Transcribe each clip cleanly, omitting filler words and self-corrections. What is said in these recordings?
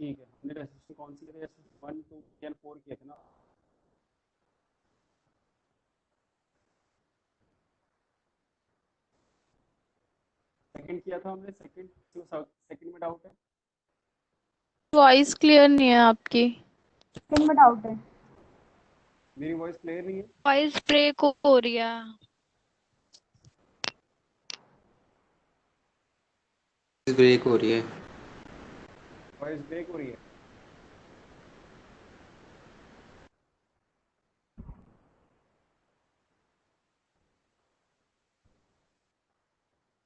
ठीक है, हमने रेसिस्टेंस कौन सी किया था? 1 2 3 4 किए थे ना। सेकंड किया था हमने, सेकंड में डाउट है। वॉइस क्लियर नहीं है आपकी। सेकंड में डाउट है। मेरी वॉइस क्लियर नहीं है? वॉइस ब्रेक हो रही है। ब्रेक हो रही है। वॉइस ब्रेक हो रही है।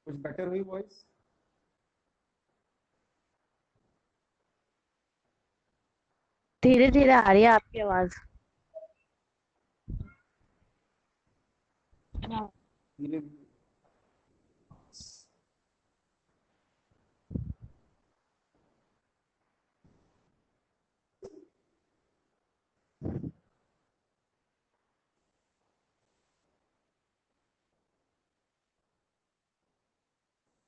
कुछ बेटर हुई वॉइस? धीरे धीरे आ रही है आपकी आवाज। धीरे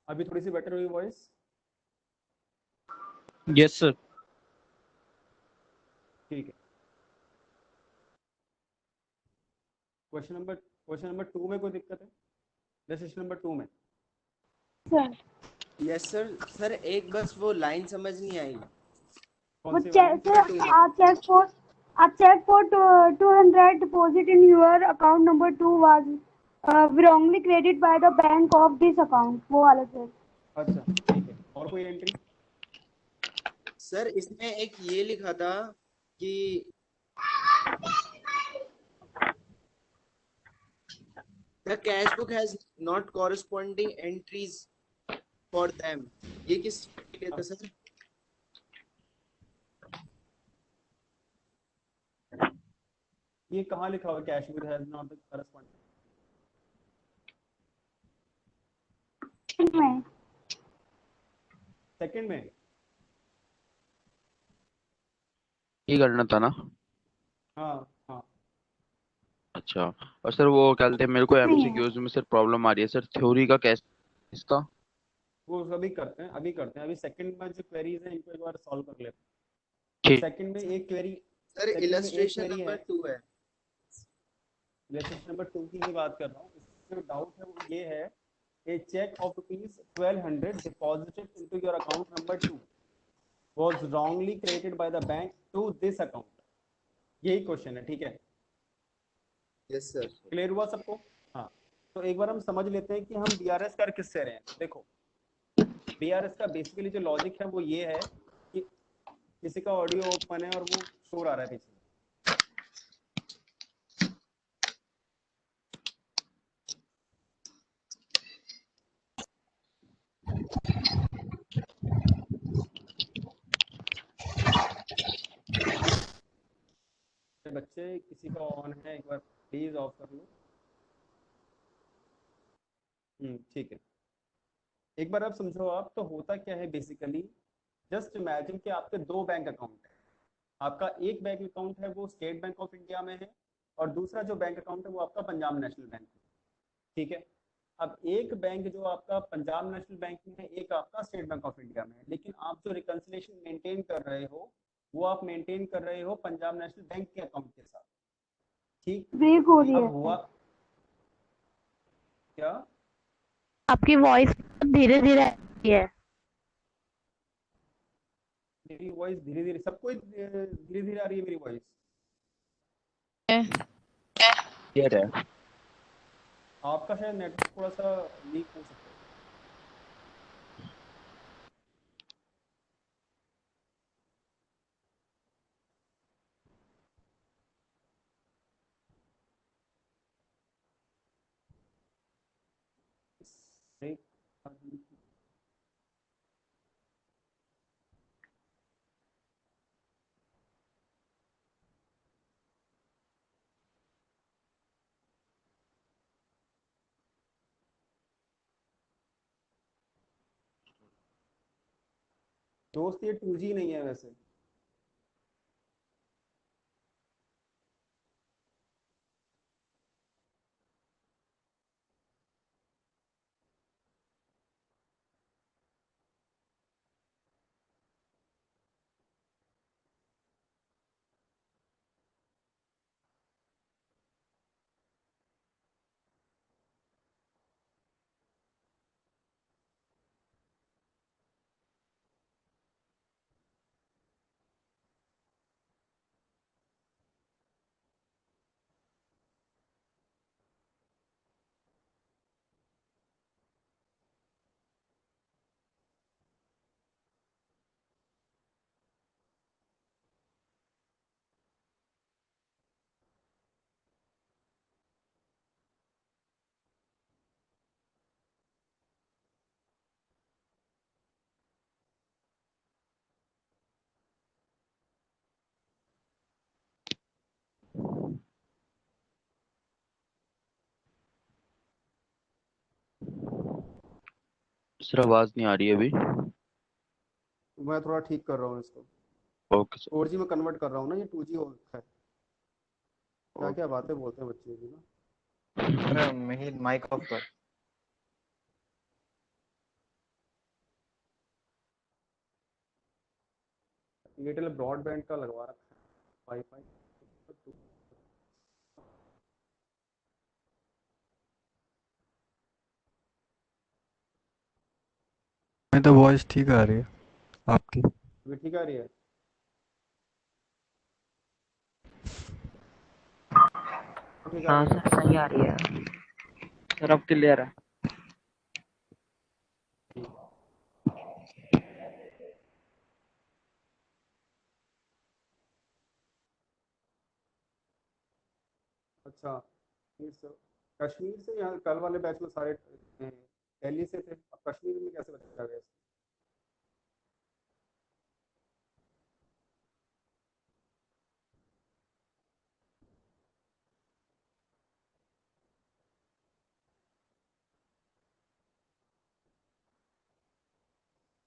अभी थोड़ी सी बेटर हुई वॉइस? Yes sir. ठीक है। क्वेश्चन नंबर 2 में कोई दिक्कत है? रेसिस्टेंस नंबर 2 में सर यस सर। सर एक बस वो लाइन समझ नहीं आई। कौन सी वाली? सर आप cheque for 200 deposit in your account number 2 was wrongly credited by the bank of this account, वो वाला सर। अच्छा ठीक है, और कोई एंट्री? सर इसमें एक ये लिखा था कि the cash book has not corresponding entries for them। ये किस के लिए था सर? ये कहाँ लिखा हुआ cash with has not the corresponding? में सेकंड में? ये करना था ना। हाँ हाँ। अच्छा। और सर वो क्या कहते हैं, मेरे को नहीं है। एमसीक्यूज में सर प्रॉब्लम आ रही है सर, थ्योरी का कैसे इसका। वो अभी करते हैं, अभी सेकंड में जो क्वेरीज हैं इनको एक बार सॉल्व कर लेते हैं। ठीक। सेकंड में एक क्वेरी सर सेकंड में एक इलस्ट्रेशन क्वेरी है। नंबर 2 है। लेसन नंबर 2 की ही बात कर रहा हूँ। इसमें जो डाउट है वो ये है, a cheque of ₹1200 deposited into your account number 2 was wrongly credited by the bank to this account। यही क्वेश्चन है, ठीक है? Yes sir. क्लियर हुआ सबको? हाँ। तो एक बार हम समझ लेते हैं कि हम बीआरएस कर किससे रहे हैं। देखो, बीआरएस का बेसिकली जो लॉजिक है वो ये है कि किसी का ऑडियो ओपन है और वो शोर आ रहा है पीछे। बच्चे किसी का ऑन है, एक बार प्लीज ऑफ कर लो। ठीक है। एक बार आप समझो, आप तो होता क्या है बेसिकली, जस्ट इमेजिन कि आपके दो बैंक अकाउंट है। आपका एक बैंक अकाउंट है वो स्टेट बैंक ऑफ इंडिया में है, और दूसरा जो बैंक अकाउंट है वो आपका पंजाब नेशनल बैंक है। ठीक है। अब एक बैंक जो आपका पंजाब नेशनल बैंक में है, एक आपका स्टेट बैंक ऑफ इंडिया में है, लेकिन आप जो रिकंसिलेशन मेंटेन कर रहे हो वो आप मेंटेन कर रहे हो पंजाब नेशनल बैंक के अकाउंट के साथ। ठीक। ब्रेक हो रही अब है। हुआ क्या? आपकी वॉइस धीरे धीरे आ रही है। मेरी वॉइस धीरे धीरे, सबको धीरे धीरे आ रही है मेरी वॉइस? क्लियर है। आपका शायद नेटवर्क थोड़ा सा वीक हो सकता है। एक दोस्त, ये 2G नहीं है वैसे। सर आवाज नहीं आ रही है अभी। मैं थोड़ा ठीक कर रहा हूँ इसको। Okay sir. 4G में कन्वर्ट कर रहा हूँ ना, ये 2G हो रखा है। क्या क्या बातें बोलते हैं बच्चे भी ना। अरे मिहिर माइक ऑफ कर। एयरटेल ब्रॉडबैंड का लगवा रखा है वाईफाई। मैं तो वॉइस ठीक आ रही है आपकी। अभी ठीक आ रही है? ठीक आ हाँ रही है? सर सही आ रही है। सर अब क्लियर है। ठीक। अच्छा, इस कश्मीर से यहाँ कल वाले बैच में सारे दिल्ली से थे, अब कश्मीर में कैसे बच्चे आ गए?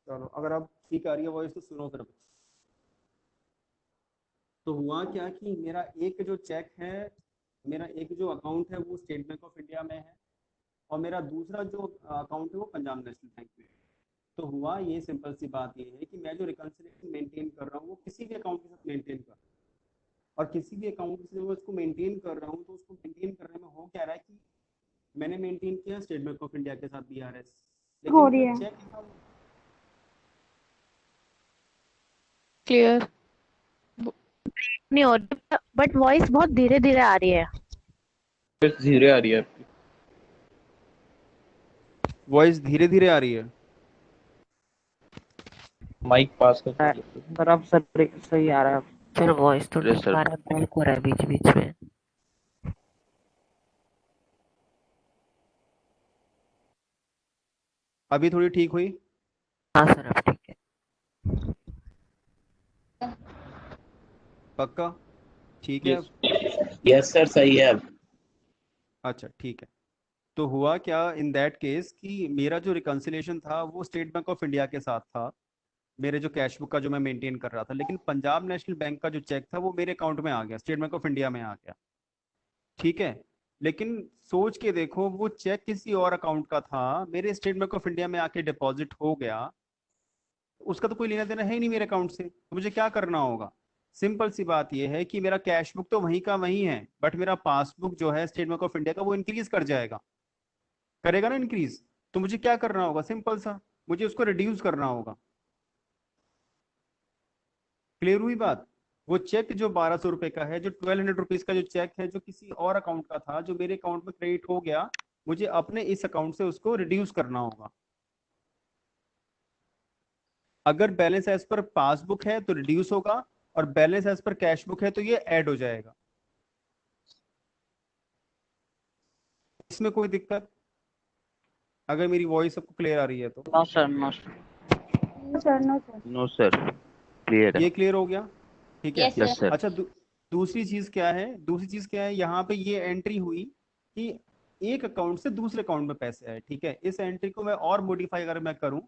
चलो, अगर आप ठीक आ रही है वॉइस तो सुनो फिर। तो हुआ क्या कि मेरा एक जो अकाउंट है वो स्टेट बैंक ऑफ इंडिया में है, और मेरा दूसरा जो अकाउंट है वो पंजाब नेशनल बैंक में है। तो हुआ ये, सिंपल सी बात ये है कि मैं जो रिकंसिलिएशन मेंटेन कर रहा हूँ वो किसी भी अकाउंट के साथ मेंटेन कर रहा हूँ, और किसी भी अकाउंट से मैं उसको मेंटेन कर रहा हूँ तो उसको मेंटेन करने में हो क्या रहा है कि मैंने मेंटेन किया स्टेट बैंक ऑफ इंडिया के साथ BRS, हो लेकिन रही जो है। चेक था क्लियर। नहीं हो रही बट वॉइस बहुत धीरे धीरे आ रही है। धीरे आ रही है आपकी। वॉइस धीरे धीरे आ रही है। माइक पास कर सर अब सर सही आ रहा है। सर वॉइस तो अरे ठीक सर आ रहा है, ब्रेक हो रहा है बीच बीच में। अभी थोड़ी ठीक हुई? हाँ सर अब ठीक है। पक्का ठीक है? यस सर सही है अब। अच्छा ठीक है। तो हुआ क्या इन दैट केस कि मेरा जो रिकंसिलेशन था वो स्टेट बैंक ऑफ इंडिया के साथ था, मेरे जो कैश बुक का जो मैं मेंटेन कर रहा था, लेकिन पंजाब नेशनल बैंक का जो चेक था वो मेरे अकाउंट में आ गया, स्टेट बैंक ऑफ इंडिया में आ गया। ठीक है, लेकिन सोच के देखो वो चेक किसी और अकाउंट का था, मेरे स्टेट बैंक ऑफ इंडिया में आके डिपॉजिट हो गया, उसका तो कोई लेना देना है ही नहीं मेरे अकाउंट से, तो मुझे क्या करना होगा? सिंपल सी बात यह है कि मेरा कैश बुक तो वहीं का वहीं है, बट मेरा पासबुक जो है स्टेट बैंक ऑफ इंडिया का वो इंक्रीज कर जाएगा, करेगा ना इंक्रीज। तो मुझे क्या करना होगा? सिंपल सा, मुझे उसको रिड्यूस करना होगा। क्लियर हुई बात? वो चेक जो 1200 रुपए का है, जो 1200 रुपीज का जो चेक है, जो किसी और अकाउंट का था, जो मेरे अकाउंट में क्रेडिट हो गया, मुझे अपने इस अकाउंट से उसको रिड्यूस करना होगा। अगर बैलेंस एज पर पासबुक है तो रिड्यूस होगा, और balance as per cash book है तो ये ऐड हो जाएगा। इसमें कोई दिक्कत? अगर मेरी वॉइस सबको क्लियर आ रही है तो? No sir no sir. No sir, no sir. No sir clear है। ये क्लियर हो गया? ठीक है। Yes sir. अच्छा, दूसरी चीज क्या है? दूसरी चीज क्या है, यहाँ पे ये एंट्री हुई कि एक अकाउंट से दूसरे अकाउंट में पैसे आए। ठीक है, इस एंट्री को मैं और मॉडिफाई अगर मैं करूं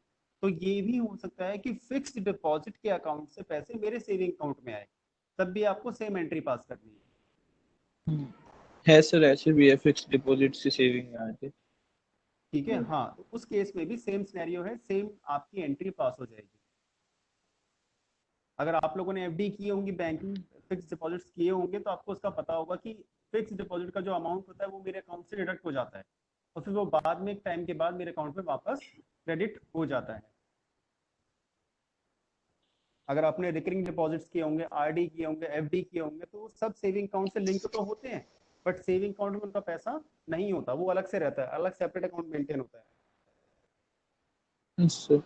तो ये भी हो सकता है कि फिक्स्ड डिपॉजिट के अकाउंट से पैसे मेरे सेविंग अकाउंट में आए, तब भी आपको सेम एंट्री पास करनी है। है सर, ऐसे भी है फिक्स डिपॉजिट से सेविंग आए थे। ठीक है, हाँ, तो उस केस में भी सेम सिनेरियो है, सेम आपकी एंट्री पास हो जाएगी। अगर आप लोगों ने FD की होंगी, बैंकिंग फिक्स डिपॉजिट्स किए होंगे, तो आपको उसका पता होगा कि फिक्स डिपॉजिट का जो अमाउंट होता है वो मेरे अकाउंट से डिडक्ट हो जाता है, और फिर वो बाद में एक टाइम के बाद मेरे अकाउंट में वापस क्रेडिट हो जाता है। अगर आपने रिकरिंग डिपॉजिट्स किए होंगे, RD किए होंगे, FD किए होंगे, तो वो सब सेविंग अकाउंट से लिंक तो होते हैं, बट सेविंग अकाउंट में उनका पैसा नहीं होता, वो अलग से रहता है, अलग सेपरेट अकाउंट मेंटेन होता है। सर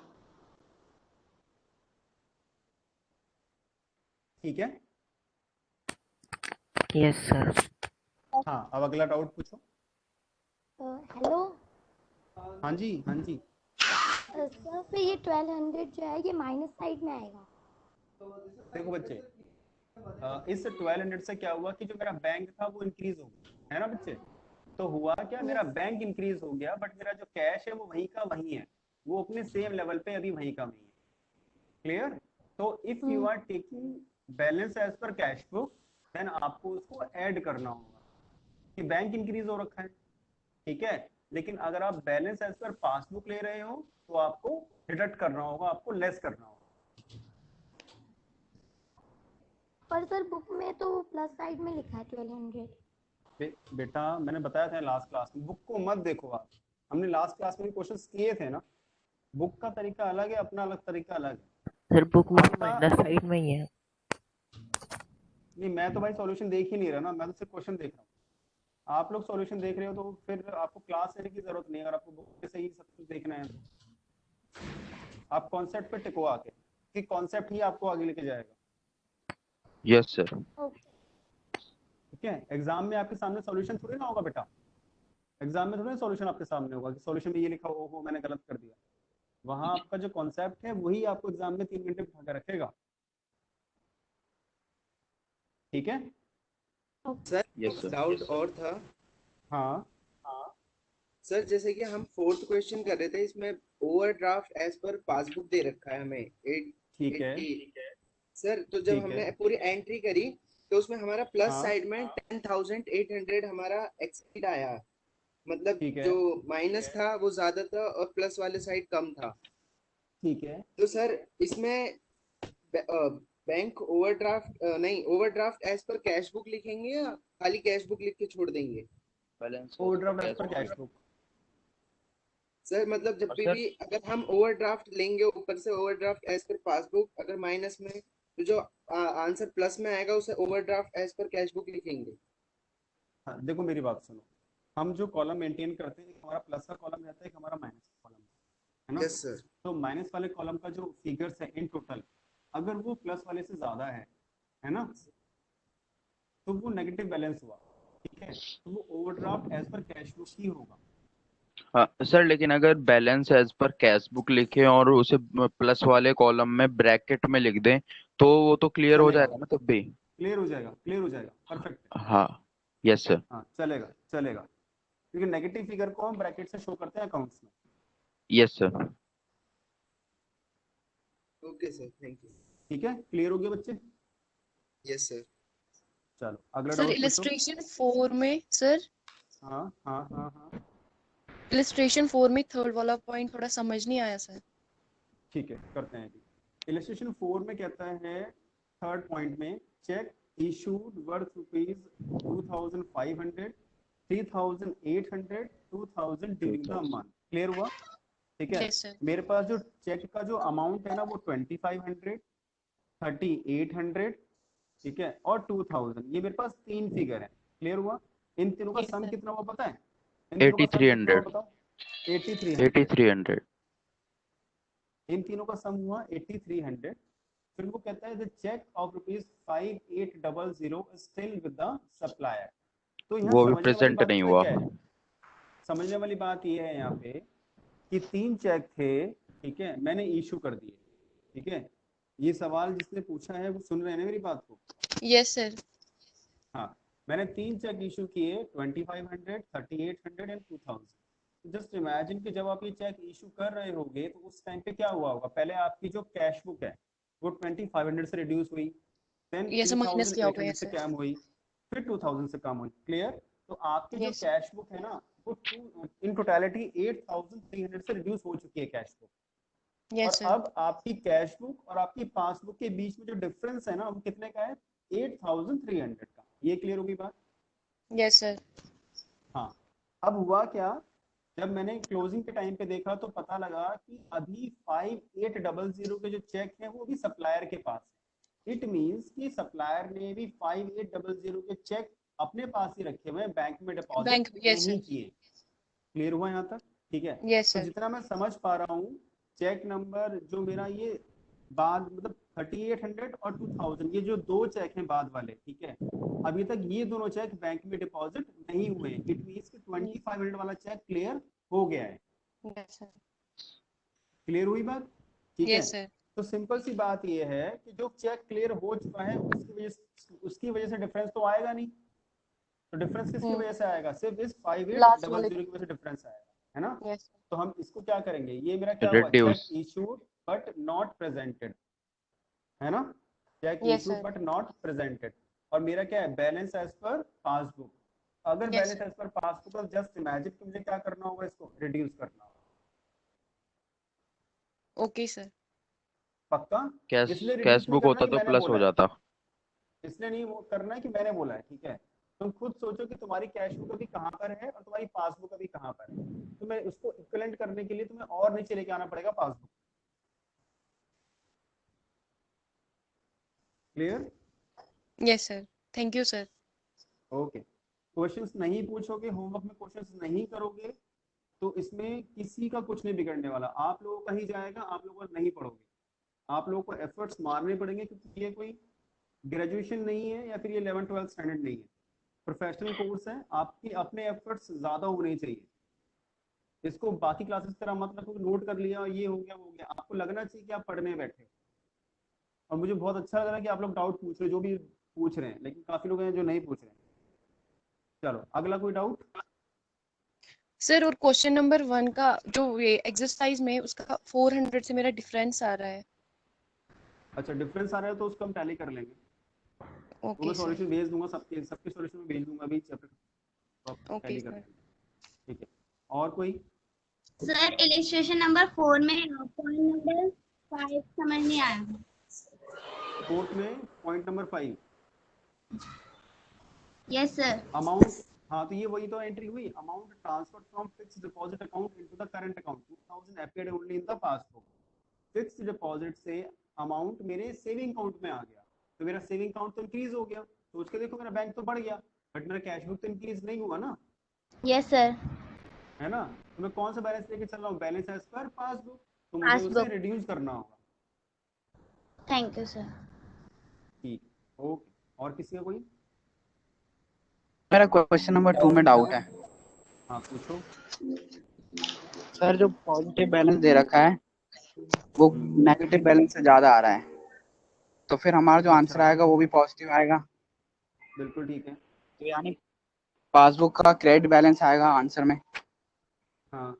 ठीक है। Yes sir. हाँ, अब अगला डाउट पूछो। हेलो हाँ जी, हाँ जी। सर, फिर ये 1200 जो है ये माइनस साइड में आएगा? देखो बच्चे, इस 1200 से क्या हुआ कि जो मेरा बैंक था वो इंक्रीज हो गया, है ना बच्चे? तो हुआ क्या, मेरा बैंक इंक्रीज हो गया, बट मेरा जो कैश है वो वहीं का वहीं है, वो अपने सेम लेवल पे अभी वहीं का वहीं है। क्लियर? तो if you are taking balance as per cash book then आपको उसको ऐड करना होगा कि बैंक इंक्रीज हो रखा है, ठीक है, लेकिन अगर आप बैलेंस एज पर पासबुक ले रहे हो तो आपको डिडक्ट करना होगा, आपको लेस करना होगा। पर सर बुक में तो प्लस साइड में लिखा है 1200। बेटा मैंने बताया था लास्ट क्लास में, बुक को मत देखो आप, हमने लास्ट क्लास में क्वेश्चंस किए थे ना, बुक का तरीका अलग है, अपना अलग तरीका अलग है। सर बुक में आपका माइनस साइड में ही है। नहीं, मैं तो भाई सॉल्यूशन देख ही नहीं रहा ना, मैं तो सिर्फ क्वेश्चन देख रहा हूँ। आप लोग सॉल्यूशन देख रहे हो तो फिर आपको क्लास लेने की जरूरत नहीं है, अगर आपको बुक पे से ही सब कुछ देखना है तो आप कॉन्सेप्ट पे टिको आके, कि कॉन्सेप्ट ही आपको आगे लेके जाएगा। Yes sir. ठीक है, एग्जाम में आपके सामने सॉल्यूशन थोड़ी ना होगा बेटा, एग्जाम में थोड़ी ना सॉल्यूशन आपके सामने होगा कि सॉल्यूशन में ये लिखा हो मैंने गलत कर दिया। वहां आपका जो कॉन्सेप्ट है वही आपको एग्जाम में 3 घंटे बिठा के रखेगा। ठीक है सर यस सर। डाउट और था। हाँ सर जैसे कि हम फोर्थ क्वेश्चन कर रहे थे, इसमें ओवरड्राफ्ट एज पर पासबुक दे रखा है हमें ठीक है सर, तो जब ठीक हमने है पूरी एंट्री करी तो उसमें हमारा प्लस हाँ साइड में 10,800 हमारा एक्सीड आया, मतलब ठीक है जो माइनस था वो ज्यादा था और प्लस वाले साइड कम था। ठीक है। तो सर इसमें बैंक ओवरड्राफ्ट नहीं, overdraft as per cash book लिखेंगे या खाली कैश बुक लिख के छोड़ देंगे? Balance overdraft as per cash book. Sir मतलब जब और भी सर भी अगर हम ओवरड्राफ्ट लेंगे ऊपर से ओवरड्राफ्ट एज पर पासबुक, अगर माइनस में तो जो आंसर प्लस में आएगा उसे overdraft as per cash book लिखेंगे। हाँ देखो मेरी बात सुनो, हम जो कॉलम मेंटेन करते हैं, एक हमारा प्लस का कॉलम रहता है, एक हमारा माइनस का कॉलम है ना। Yes sir. तो माइनस वाले कॉलम का जो फिगर्स है इन टोटल, अगर वो प्लस वाले से ज्यादा है ना, तो वो नेगेटिव बैलेंस हुआ, ठीक है, तो वो overdraft as per cash book ही होगा। हाँ सर, लेकिन अगर balance as per cash book लिखे और उसे प्लस वाले कॉलम में ब्रैकेट में लिख दें तो वो तो क्लियर हो चलेगा, जाएगा ना तब भी। क्लियर हो जाएगा, क्लियर हो जाएगा, परफेक्ट है। हाँ यस सर। हाँ चलेगा चलेगा, क्योंकि नेगेटिव फिगर को हम ब्रैकेट से शो करते हैं अकाउंट्स में। Yes sir. Okay sir, thank you. ठीक है, क्लियर हो गया बच्चे? Yes sir. चलो अगला सर डाउट पूछो। इलस्ट्रेशन 4 में सर हाँ हाँ हाँ हाँ इलस्ट्रेशन 4 में थर्ड वाला पॉइंट थोड़ा समझ नहीं आया सर। ठीक है, करते हैं। इलस्ट्रेशन 4 में कहता है थर्ड पॉइंट में, check issued worth rupees 2,500, 3,800, 2,000 during the month. Clear हुआ? ठीक है, यस सर। मेरे पास जो चेक का जो अमाउंट है ना वो 2,500, 3,800, ठीक है, और 2,000, ये मेरे पास 3 फिगर है। क्लियर हुआ? इन तीनों का Yes, सम sir. कितना हुआ पता है? इन तीनों का सम कितना हुआ 8300। बताओ? 8,300। 8300। इन तीनों का सम हुआ 8,300। फिर वो कहता है the cheque of rupees 5,800 still with the supplier. तो यहाँ वो भी समझने वाली प्रेजेंट बात नहीं पता है हुआ। क्या है? समझने वाली बात ये है यहाँ पे कि 3 चेक थे, ठीक है, मैंने इशू कर दिए, ठीक है। ये सवाल जिसने पूछा है वो सुन रहे हैं ना मेरी बात को? Yes sir. हाँ, मैंने 3 चेक इशू किए, 2,500, 3,800 एंड 2,000। जस्ट इमेजिन कि जब आप ये चेक इशू कर रहे होगे तो उस टाइम पे क्या हुआ होगा? पहले आपकी जो कैश बुक है वो 2,500 से रिड्यूस हुई, देन ये सब माइनस किया होगा 3,800 से कम हुई, फिर 2,000 से कम हुई। क्लियर? तो आपकी जो Yes. कैश बुक है ना वो इन टोटलिटी 8,300 से रिड्यूस हो चुकी है कैश बुक। यस और सर। अब आपकी कैश बुक और आपकी पासबुक के बीच में जो डिफरेंस है ना वो कितने का है? 8,300 का। ये क्लियर होगी बात? Yes sir. हाँ, अब हुआ क्या, जब मैंने क्लोजिंग के टाइम पे देखा तो पता लगा कि अभी 5,800 के जो चेक है वो भी सप्लायर के पास है। इट मींस कि सप्लायर ने भी 5,800 के चेक अपने पास ही रखे हुए हैं, बैंक में डिपॉजिट बैंक यस नहीं सर। किए। क्लियर हुआ यहाँ तक? ठीक है, यस तो सर। जितना मैं समझ पा रहा हूँ, चेक नंबर जो मेरा ये बाद मतलब 3,800 और 2,000, ये जो 2 चेक हैं बाद वाले, ठीक है, अभी तक ये दोनों चेक बैंक में डिपॉजिट नहीं हुए। इट मींस कि 2,500 वाला चेक क्लियर हो गया है। Yes sir. क्लियर हुई बात? ठीक है, यस सर। तो सिंपल सी बात ये है कि जो चेक क्लियर हो चुका है उसकी वजह से डिफरेंस तो आएगा नहीं। तो डिफरेंस किसकी वजह से आएगा? सिर्फ इस लास्ट वाले 5,800 की वजह से डिफरेंस आएगा, है ना? यस तो हम इसको क्या करेंगे, ये मेरा क्या हुआ, cheque reduce. Issued but not presented, है ना? Cheque yes issued sir but not presented. और मेरा क्या है, बैलेंस एज पर पासबुक। अगर yes balance as per passbook, तो जस्ट इमेजिन कि मुझे क्या करना होगा, इसको रिड्यूस करना होगा। ओके सर पक्का? कैश इसलिए कैश रिड्यूस नहीं बुक करना होता कि तो मैंने प्लस हो बोला है, जाता। इसलिए नहीं वो करना है कि मैंने बोला है, ठीक है? तुम खुद सोचो कि तुम्हारी कैश बुक अभी कहाँ पर है और तुम्हारी पासबुक अभी कहाँ पर है। तो मैं उसको इक्विवेलेंट करने के लिए तुम्हें और नीचे लेके आना पड़ेगा passbook. Clear? Yes sir thank you sir okay. Questions नहीं पूछोगे, होमवर्क में क्वेश्चंस नहीं करोगे, तो इसमें किसी का कुछ नहीं बिगड़ने वाला। आप लोगों का ही जाएगा, आप लोगों का नहीं पढ़ोगे। आप लोगों को एफर्ट्स मारने पड़ेंगे, क्योंकि ये कोई ग्रेजुएशन नहीं है या फिर ये 11th-12th स्टैंडर्ड नहीं है, प्रोफेशनल कोर्स है। आपकी अपने एफर्ट्स ज्यादा होने चाहिए। इसको बाकी क्लासेस की तरह मत रखो कि नोट कर लिया, ये हो गया वो हो गया। आपको लगना चाहिए कि आप पढ़ने बैठे हो। और मुझे बहुत अच्छा लग रहा है कि आप लोग डाउट पूछ रहे हो, जो भी पूछ रहे हैं, लेकिन काफी लोग हैं जो नहीं पूछ रहे हैं। चलो अगला कोई डाउट? सर। और क्वेश्चन नंबर 1 का जो ये एक्सरसाइज में उसका 400 से मेरा डिफरेंस आ रहा है। अच्छा, डिफरेंस आ रहा है तो उसको हम टैली कर लेंगे। वो ओके मैं सर सॉल्यूशन भेज दूंगा, सबके सबके सॉल्यूशन में भेज दूंगा अभी चैप्टर, तो आप ओके टैली कर सर लेंगे। ठीक है, और कोई? सर इलिस्ट्रेशन नंबर 4 में पॉइंट नंबर 5 समझ नहीं आया। फोर्थ में point number 5, yes sir. Amount. हाँ, तो ये वही तो एंट्री हुई, amount transfer from fixed deposit account into the current account 2000 appeared only in the passbook. Fixed deposit से अमाउंट मेरे सेविंग अकाउंट में आ गया, तो मेरा सेविंग अकाउंट तो इंक्रीज हो गया। सोच के देखो, मेरा बैंक तो बढ़ गया, बट मेरा कैश बुक तो इंक्रीज नहीं हुआ ना, यस सर। है ना? तो मैं कौन सा बैलेंस लेके चल रहा हूँ, बैलेंस एज पर पासबुक। तो मुझे उसे पासबुक। रिड्यूस करना होगा। Thank you sir. ठीक, ओके। और किसी का कोई? मेरा क्वेश्चन नंबर 2 में डाउट है। हाँ पूछो। सर जो पॉजिटिव बैलेंस दे रखा है वो नेगेटिव बैलेंस से ज्यादा आ रहा है, तो फिर हमारा जो आंसर अच्छा, आएगा वो भी पॉजिटिव आएगा। बिल्कुल ठीक है। तो यानी पासबुक का क्रेडिट बैलेंस आएगा आंसर में, हाँ,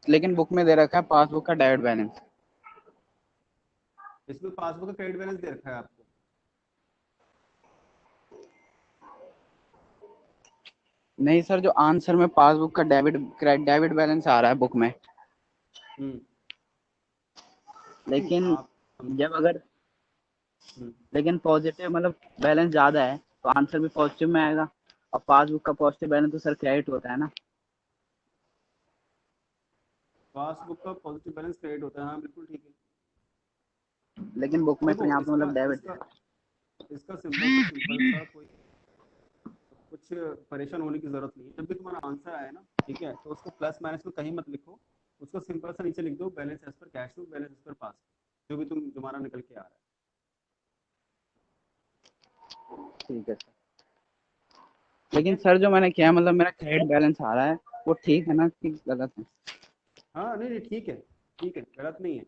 लेकिन बुक में दे रखा है पासबुक का डेबिट बैलेंस। इसमें पासबुक का क्रेडिट बैलेंस दे रखा है आपको। नहीं सर, जो आंसर में पासबुक का डेबिट बैलेंस आ रहा है बुक में, हम्म, लेकिन आप जब अगर लेकिन पॉजिटिव मतलब बैलेंस ज्यादा है तो आंसर भी पॉजिटिव में आएगा, और पासबुक का पॉजिटिव बैलेंस तो सर क्रेडिट होता है ना। पासबुक का पॉजिटिव बैलेंस क्रेडिट होता है, हाँ बिल्कुल ठीक है। लेकिन बुक में तो देखो यहाँ पे इसका मतलब डेबिट इसका इसका सिंपल सा कोई कुछ परेशान होने की जरूरत नहीं है। जब भी तुम्हारा आंसर आए ना, ठीक है, तो उसको प्लस माइनस में कहीं मत लिखो, उसको सिंपल सा नीचे लिख दो, balance as per cash book, balance as per pass, जो भी तुम्हारा निकल के आ रहा है। ठीक है सर। लेकिन सर जो मैंने किया मतलब मेरा क्रेडिट बैलेंस आ रहा है, वो ठीक है ना कि गलत है? हाँ नहीं नहीं, ठीक है, ठीक है, गलत नहीं है।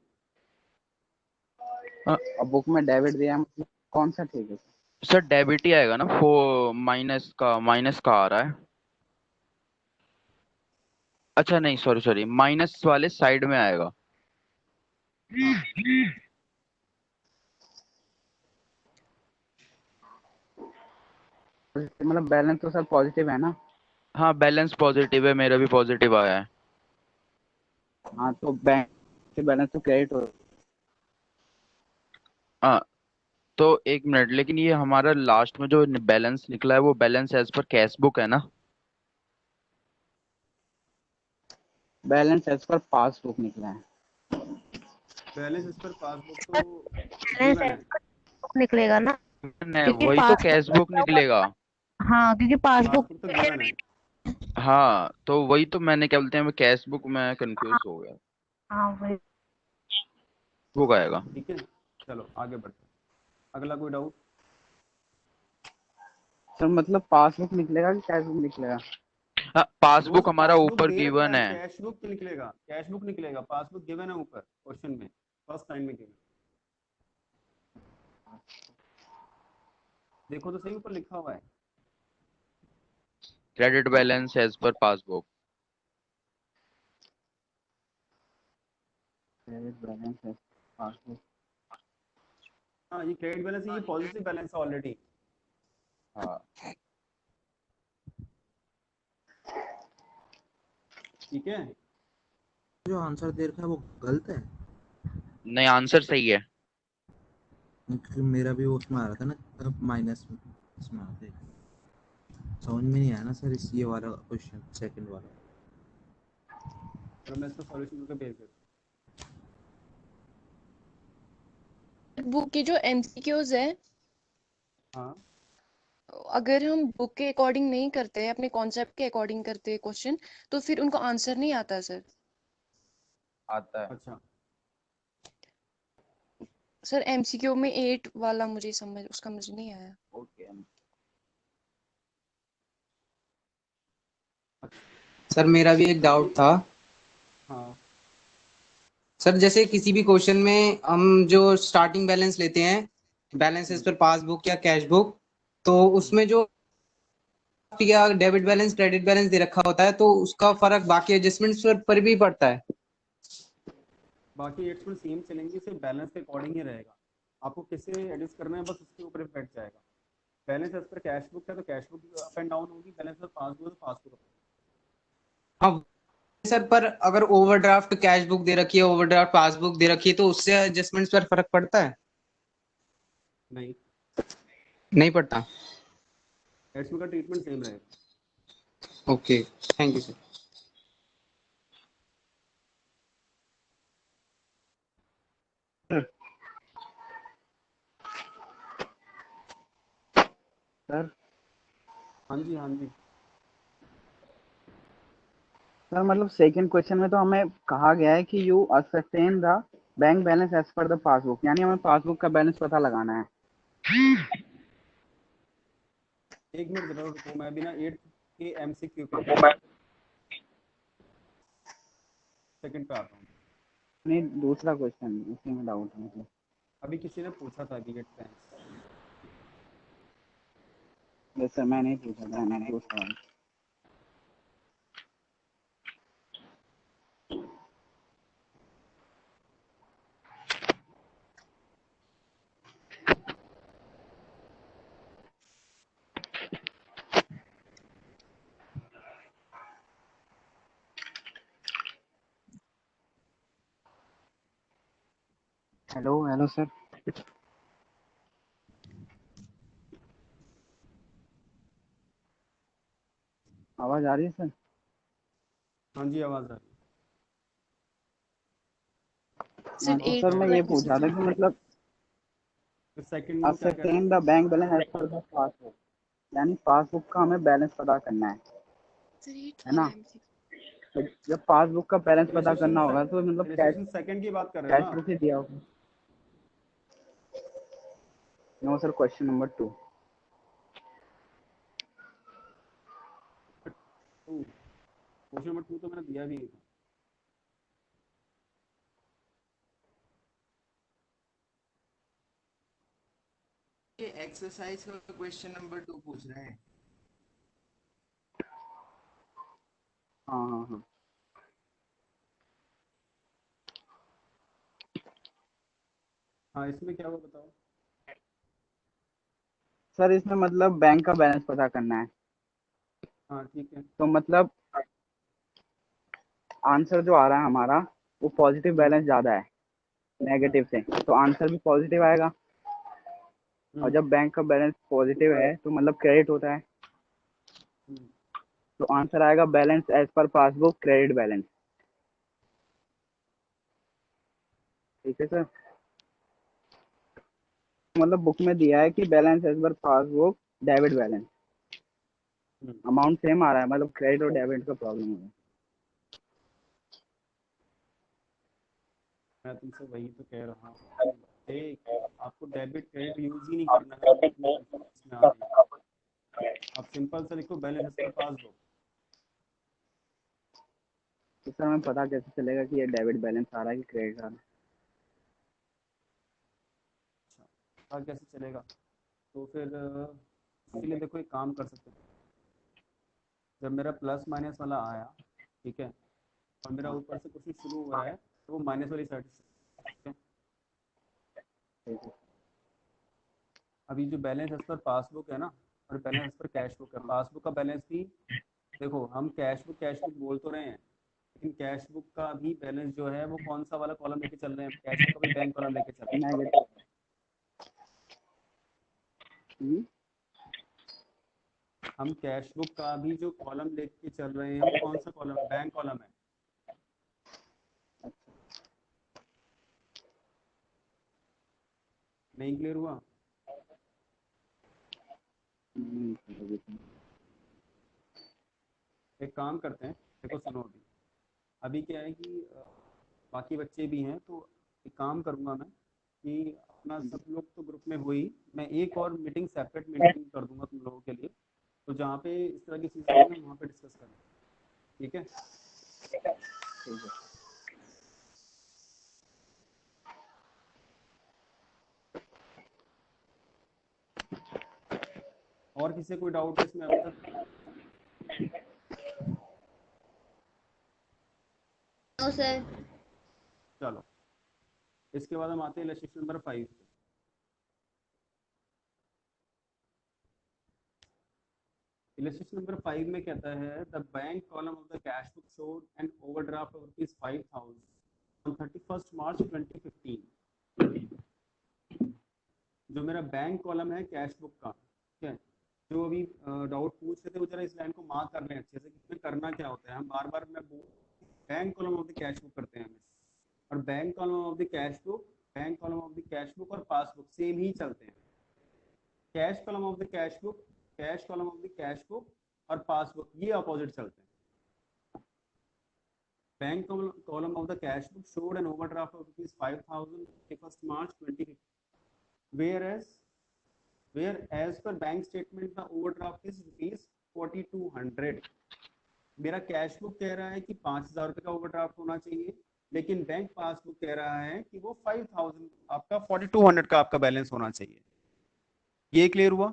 और बुक में डेबिट दिया है, मतलब कौन सा ठीक है? सर डेबिट ही आएगा ना, माइनस का आ रहा है। अच्छा नहीं, सॉरी सॉरी, माइनस वाले साइड में आएगा। हाँ, मतलब बैलेंस तो सर पॉजिटिव है ना? हाँ बैलेंस पॉजिटिव है, मेरा भी पॉजिटिव आया है। हाँ तो बैंक के बैलेंस तो क्रेडिट हो। हाँ तो एक मिनट, लेकिन ये हमारा लास्ट में जो बैलेंस निकला है वो balance as per cash book है ना? बैलेंस एज पर पासबुक निकला है। बैलेंस इस पर पासबुक तो बैलेंस गिवन है। निकलेगा ना, नहीं, क्योंकि वही तो कैश पासबुक बुक निकलेगा। हाँ क्योंकि पासबुक पासबुक तो गिवन है। हाँ तो वही तो मैंने क्या बोलते हैं, कैश बुक में कंफ्यूज हो गया। हाँ वही। बुक आएगा। ठीक है, चलो आगे बढ़ते हैं। अगला कोई डाउट? सर मतलब पासबुक निकलेगा कि कैश बुक निकलेगा? हाँ पासबुक दोस्त हमारा पासबुक ऊपर दे रखा गिवन है, है। कैश बुक निकलेगा, कैश बुक निकलेगा, पासबुक गिवन है ऊपर क्वेश्चन में, फर्स्ट लाइन में गिवन। देखो तो सही, ऊपर लिखा हुआ है। Credit balance as per passbook. Credit balance है पासबुक। हाँ ये क्रेडिट बैलेंस है, ये पॉजिटिव बैलेंस है ऑलरेडी। हाँ ठीक है, जो आंसर दे रखा है वो गलत है? नहीं, आंसर सही है। क्योंकि मेरा भी वो उसमें आ रहा था ना, माइनस में इसमें आते समझ में नहीं आया ना सर इस ये वाला क्वेश्चन सेकंड वाला। तो मैं इसका सॉल्यूशन करके भेज देता बुक की जो एमसीक्यूज है, हूँ। हाँ अगर हम बुक के अकॉर्डिंग नहीं करते हैं, अपने कॉन्सेप्ट के अकॉर्डिंग करते हैं क्वेश्चन, तो फिर उनको आंसर नहीं आता सर। आता है। अच्छा, सर एमसीक्यू में 8 वाला मुझे समझ उसका मुझे नहीं आया। ओके। सर मेरा भी एक डाउट था। हाँ सर जैसे किसी भी क्वेश्चन में हम जो स्टार्टिंग बैलेंस लेते हैं, बैलेंसेस पर पासबुक या कैश बुक, तो उसमें जो या डेबिट बैलेंस क्रेडिट बैलेंस दे रखा होता है, तो उसका फर्क बाकी एडजस्टमेंट्स पर भी पड़ता है। बाकी एडजस्टमेंट सेम चलेंगे, सिर्फ बैलेंस के अकॉर्डिंग ही रहेगा। आपको किसे एडजस्ट करना है बस उसके ऊपर इफेक्ट जाएगा। Balance as per cash book है तो cash book up and down होगी, बैलेंस पर पासबुक है तो पासबुक। हाँ सर, पर अगर ओवरड्राफ्ट कैश बुक दे रखी है, ओवरड्राफ्ट पासबुक दे रखी है, तो उससे एडजस्टमेंट्स पर फर्क पड़ता है? नहीं, नहीं पड़ता। एडजस्टमेंट का ट्रीटमेंट सेम रहेगा। Okay, thank you sir. Sir हाँ जी हाँ जी। सर मतलब सेकंड क्वेश्चन में तो हमें कहा गया है कि you ascertain the bank balance as per the passbook, यानी हमें पासबुक का बैलेंस पता लगाना है। एक मिनट जरा रुको, मैं भी ना 8 के एमसीक्यू पे सेकंड पे आता हूँ। नहीं, दूसरा क्वेश्चन उसी में डाउट है मुझे। अभी किसी ने पूछा था अभी 8 पे। सर मैं नहीं पूछा था, मैं दूसरा। हेलो हेलो सर, आवाज आ रही है सर? हाँ जी आवाज आ रही सर है। सर मैं ये पूछा था कि मतलब सेकंड में क्या कह रहे ascertain the bank balance as per the passbook, यानी पासबुक का हमें बैलेंस पता करना है ना? तो जब पासबुक का बैलेंस पता करना होगा तो मतलब कैश सेकंड की बात कर रहे हो ना? बुक ही दिया होगा। No sir, question number 2। Question number 2 तो मैंने दिया भी था। ये एक्सरसाइज का क्वेश्चन नंबर 2 पूछ रहे हैं। हाँ हाँ हाँ हाँ इसमें क्या हुआ बताओ। सर इसमें मतलब बैंक का बैलेंस पता करना है, हाँ ठीक है। तो मतलब आंसर जो आ रहा है हमारा वो पॉजिटिव बैलेंस ज्यादा है नेगेटिव से, तो आंसर भी पॉजिटिव आएगा। और जब बैंक का बैलेंस पॉजिटिव है तो मतलब क्रेडिट होता है, तो आंसर आएगा balance as per passbook credit balance. ठीक है सर, मतलब बुक में दिया है कि balance as per passbook debit balance, amount same आ रहा है, मतलब क्रेडिट और डेबिट का प्रॉब्लम है। मैं तुमसे वही तो कह रहा हूँ, देख आपको डेबिट क्रेडिट यूज ही नहीं करना है, इतनी कंफ्यूजन आ रही है। आप सिंपल से लिखो बैलेंस एज पर पासबुक। तो सर हमें पता कैसे चलेगा कि ये डेबिट बैलेंस आ रहा है कि क्रेडिट आ रहा है? पता कैसे चलेगा? तो फिर इसके लिए देखो एक काम कर सकते हैं। जब मेरा प्लस माइनस वाला आया, ठीक है, और मेरा ऊपर से क्वेश्चन शुरू हो रहा है तो वो माइनस वाली साइड से। अभी जो बैलेंस एज पर पासबुक है ना, और balance as per cash book है, पासबुक का बैलेंस भी देखो, हम कैश बुक बोल तो रहे हैं, लेकिन कैश बुक का भी बैलेंस जो है वो कौन सा वाला कॉलम लेके चल रहे हैं, कैश बुक का भी बैंक कॉलम लेके चल रहे हैं। नेगेटिव। हम कैश बुक का भी जो कॉलम लेके चल रहे हैं वो कौन सा कॉलम है, बैंक कॉलम है। नहीं क्लियर हुआ? एक काम करते हैं, देखो सुनो, अभी क्या है कि बाकी बच्चे भी हैं, तो एक काम करूंगा मैं कि अपना सब लोग तो ग्रुप में हुई, मैं एक और मीटिंग सेपरेट मीटिंग कर दूंगा तुम लोगों के लिए, तो जहाँ पे इस तरह की चीज़ें हैं वहाँ पे डिस्कस करें, ठीक है? और किसी कोई डाउट है इसमें अभी तक? No sir. चलो, इसके बाद हम आते हैं इलस्ट्रेशन नंबर 5 पे। इलस्ट्रेशन नंबर 5 में कहता है the bank column of the cash book showed an overdraft of ₹5,000 on 31st March 2015। जो मेरा बैंक कॉलम है कैश बुक का, ठीक है, जो अभी डाउट पूछ रहे थे वो जरा इस लाइन को मार्क कर लें अच्छे से, इसमें करना क्या होता है। हम बार बार मैं bank column of the cash book करते हैं हमें, और bank column of the cash book, bank column of the cash book और पासबुक सेम ही चलते हैं। Cash column of the cash book, cash column of the cash book और passbook ये opposite चलते हैं। Bank column of the cash book showed an overdraft of ₹5,000 31st March 2015, whereas per bank statement the overdraft is ₹4,200। मेरा cash book कह रहा है कि 5,000 रुपये का ओवरड्राफ्ट होना चाहिए, लेकिन बैंक पासबुक कह रहा है कि वो 5,000 आपका 4,200 का आपका बैलेंस होना चाहिए। ये क्लियर हुआ?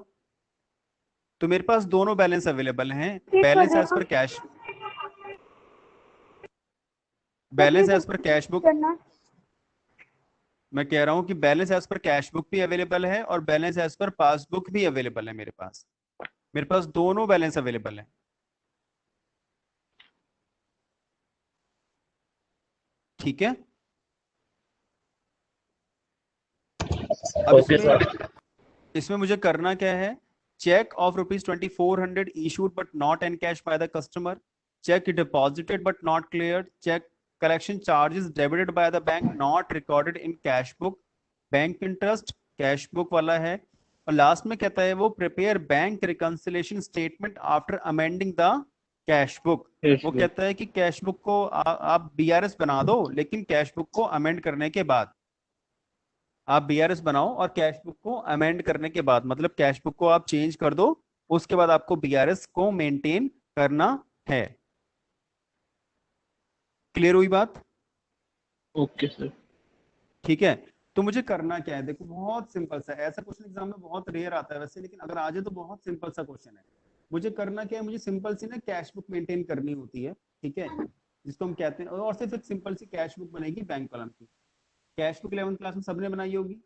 तो मेरे पास दोनों बैलेंस अवेलेबल हैं, balance as per cash, balance as per cash book, मैं कह रहा हूं कि balance as per cash book भी अवेलेबल है और बैलेंस एज पर पासबुक भी अवेलेबल है। मेरे पास दोनों बैलेंस अवेलेबल है, ठीक है? अब इसमें मुझे करना क्या है, check of ₹2,400 issued but not encashed by the customer, check deposited but not cleared, check collection charges debited by the bank not recorded in cash book, bank interest cash book वाला है, और लास्ट में कहता है वो prepare bank reconciliation statement after amending the cash book. वो कहता है कि कैश बुक को आप बीआरएस बना दो, लेकिन कैश बुक को अमेंड करने के बाद, आप बीआरएस बनाओ और कैश बुक को अमेंड करने के बाद, मतलब कैश बुक को आप चेंज कर दो, उसके बाद आपको बीआरएस को मेंटेन करना है। क्लियर हुई बात? Okay sir. ठीक है, तो मुझे करना क्या है, देखो बहुत सिंपल सा, ऐसा क्वेश्चन एग्जाम में बहुत रेयर आता है वैसे, लेकिन अगर आ जाए तो बहुत सिंपल सा क्वेश्चन है। मुझे करना क्या है, मुझे सिंपल सी ना कैश बुक मेंटेन करनी होती है, ठीक है, जिसको हम कहते हैं, और सिर्फ एक सिंपल सी कैश बुक बनेगी बैंक कॉलम की। कैश बुक 11th क्लास में सबने बनाई होगी,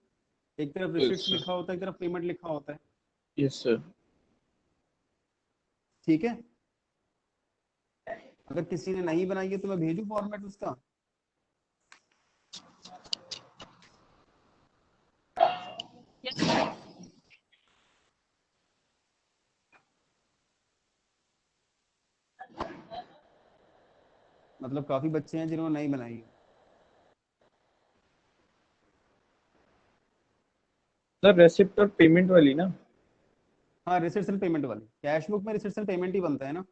एक तरफ रिसिप्ट लिखा होता है, एक तरफ पेमेंट लिखा होता है। Yes sir. ठीक है, अगर किसी ने नहीं बनाई है तो मैं भेजू फॉर्मेट उसका? मतलब काफी बच्चे हैं जिन्होंने नहीं बनाई है। सर रेसिप्ट और पेमेंट वाली ना? हाँ, रिसिप्ट एंड पेमेंट वाली, कैश बुक में रिसिप्ट एंड पेमेंट ही बनता है ना।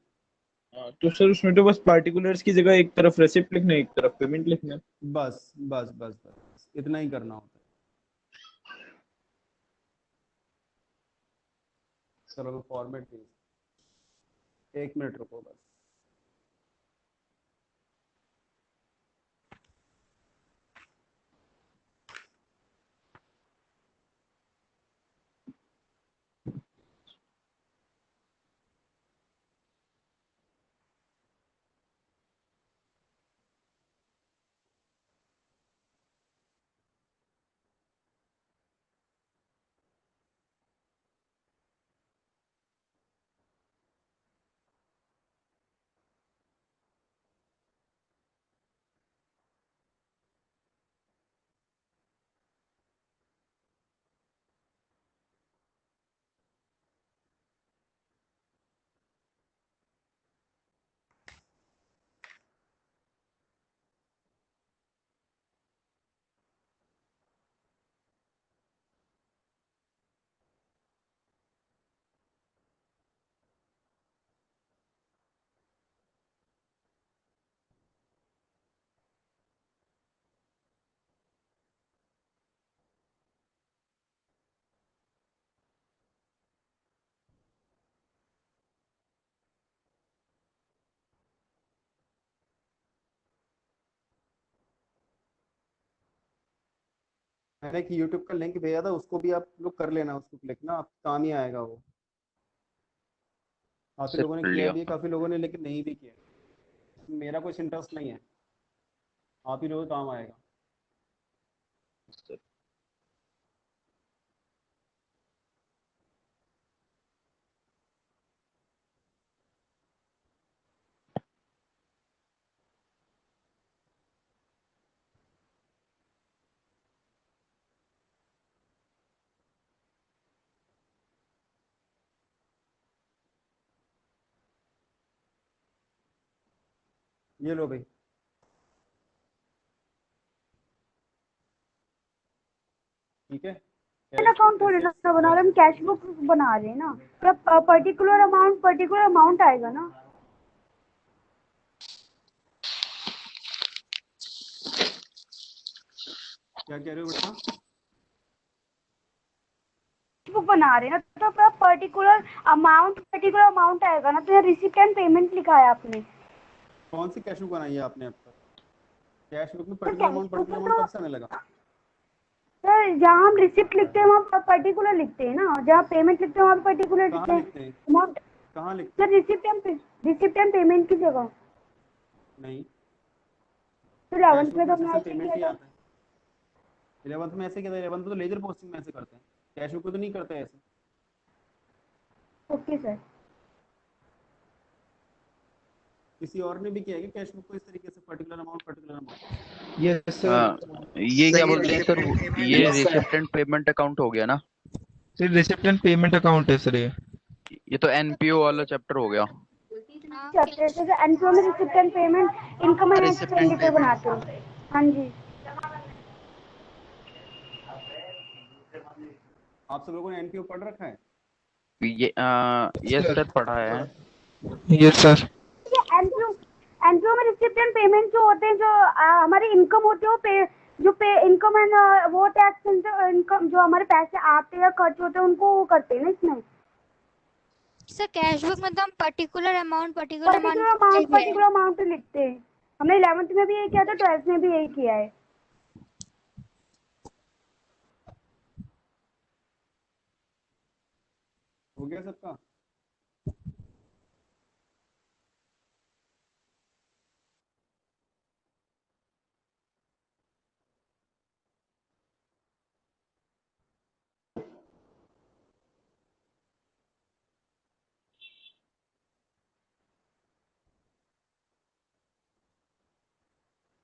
तो सर उसमें तो बस पार्टिकुलर्स की जगह एक तरफ रेसिप्ट लिखना है, एक तरफ पेमेंट लिखना है। बस बस बस बस इतना ही करना होता है। चलो फॉर्मेट प्लीज, 1 मिनट रुको बस। मैंने एक यूट्यूब का लिंक भेजा था, उसको भी आप लोग कर लेना, उसको क्लिक ना, आप काम ही आएगा वो। काफी सर लोगों ने कर किया लिया। भी है, काफी लोगों ने लेकिन नहीं भी किया। मेरा कुछ इंटरेस्ट नहीं है, आप ही लोगों को काम आएगा। सर ये लो भाई। ठीक है, अकाउंट थोड़ी ना बना रहे, हम कैश बुक बना रहे हैं ना, तो पर्टिकुलर अमाउंट आएगा ना। क्या कह रहे हो बेटा? बुक बना रहे हैं ना, तो पर्टिकुलर अमाउंट आएगा ना। तो यहाँ रिसिप्ट एंड पेमेंट लिखा है आपने। कौन सी कैश बुक बनाई है आपने अब तक? कैश बुक में तो पर्टिकुलर कैश बुक अमाउंट में तो कब से आने लगा? सर, जहाँ हम रिसिप्ट लिखते हैं वहाँ पर्टिकुलर लिखते हैं ना, जहाँ पेमेंट लिखते हैं वहाँ पर्टिकुलर लिखते कहाँ हैं लिखते हैं? अमाउंट। कहाँ लिखते सर, हैं? रिसिप्ट एंड पेमेंट की जगह। नहीं, तो कैश 11th बुक में में तो हमने सिर्फ ऐसे ही पेमेंट किया ही था। आता है। 11th में ऐसे किया था, 11th में तो लेजर पोस्टिंग में ऐसे करते हैं, कैश बुक में तो नहीं करते ऐसे। Okay sir. किसी और ने भी किया है कि कैश बुक को इस तरीके से पर्टिकुलर अमाउंट? Yes sir. ये क्या सर ये बोलते हैं सर, रिसिप्ट एंड ये payment receipt and payment account हो गया ना? Sir receipt and payment account है सर ये। ये तो एनपीओ वाला चैप्टर हो गया। चैप्टर से एनपीओ में receipt and payment income and receipt and expenditure payment. बनाते हैं। हाँ जी। आप सब लोगों ने एनपीओ पढ़ रखा है? ये सर पढ़ा है। Yes sir. ये एनपीओ में रिसिप्ट एंड पेमेंट जो होते हैं, जो हमारी इनकम होती है, वो पे इनकम एंड वो टैक्स इनकम, जो हमारे पैसे आते हैं या खर्च होते हैं उनको वो करते हैं ना इसमें। सर कैश बुक में तो हम पर्टिकुलर अमाउंट लिखते हैं। हमने 11th में भी यही किया था, 12th में भी यही किया है। हो गया सबका?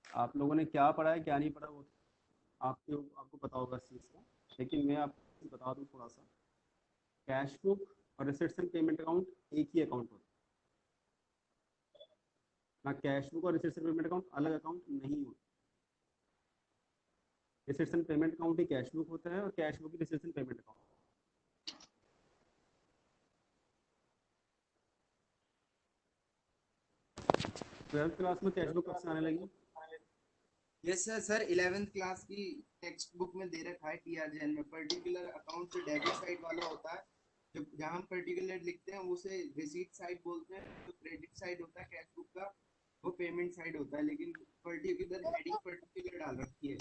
आप लोगों ने क्या पढ़ा है क्या नहीं पढ़ा वो आपको पता होगा इस चीज़ का, लेकिन मैं आपको बता दूं थोड़ा सा। कैश बुक और रिसिप्ट एंड पेमेंट अकाउंट एक ही अकाउंट होता है ना। कैश बुक और रिसिप्ट एंड पेमेंट अकाउंट अलग अकाउंट नहीं होता। Receipt and payment account he cash book होता है और cash book he receipt and payment account. 12th class में कैश बुक कब से आने लगी? Yes sir. Sir 11th class की टेक्स्ट बुक में दे रखा है टीआरजेएन में, पर्टिकुलर अकाउंट जो डेबिट साइड वाला होता है, जब जहाँ हम पर्टिकुलर लिखते हैं उसे रिसीट साइड बोलते हैं, तो क्रेडिट साइड होता है कैश बुक का, वो पेमेंट साइड होता है, लेकिन पर्टिकुलर हेडिंग पर्टिकुलर डाल रखी है।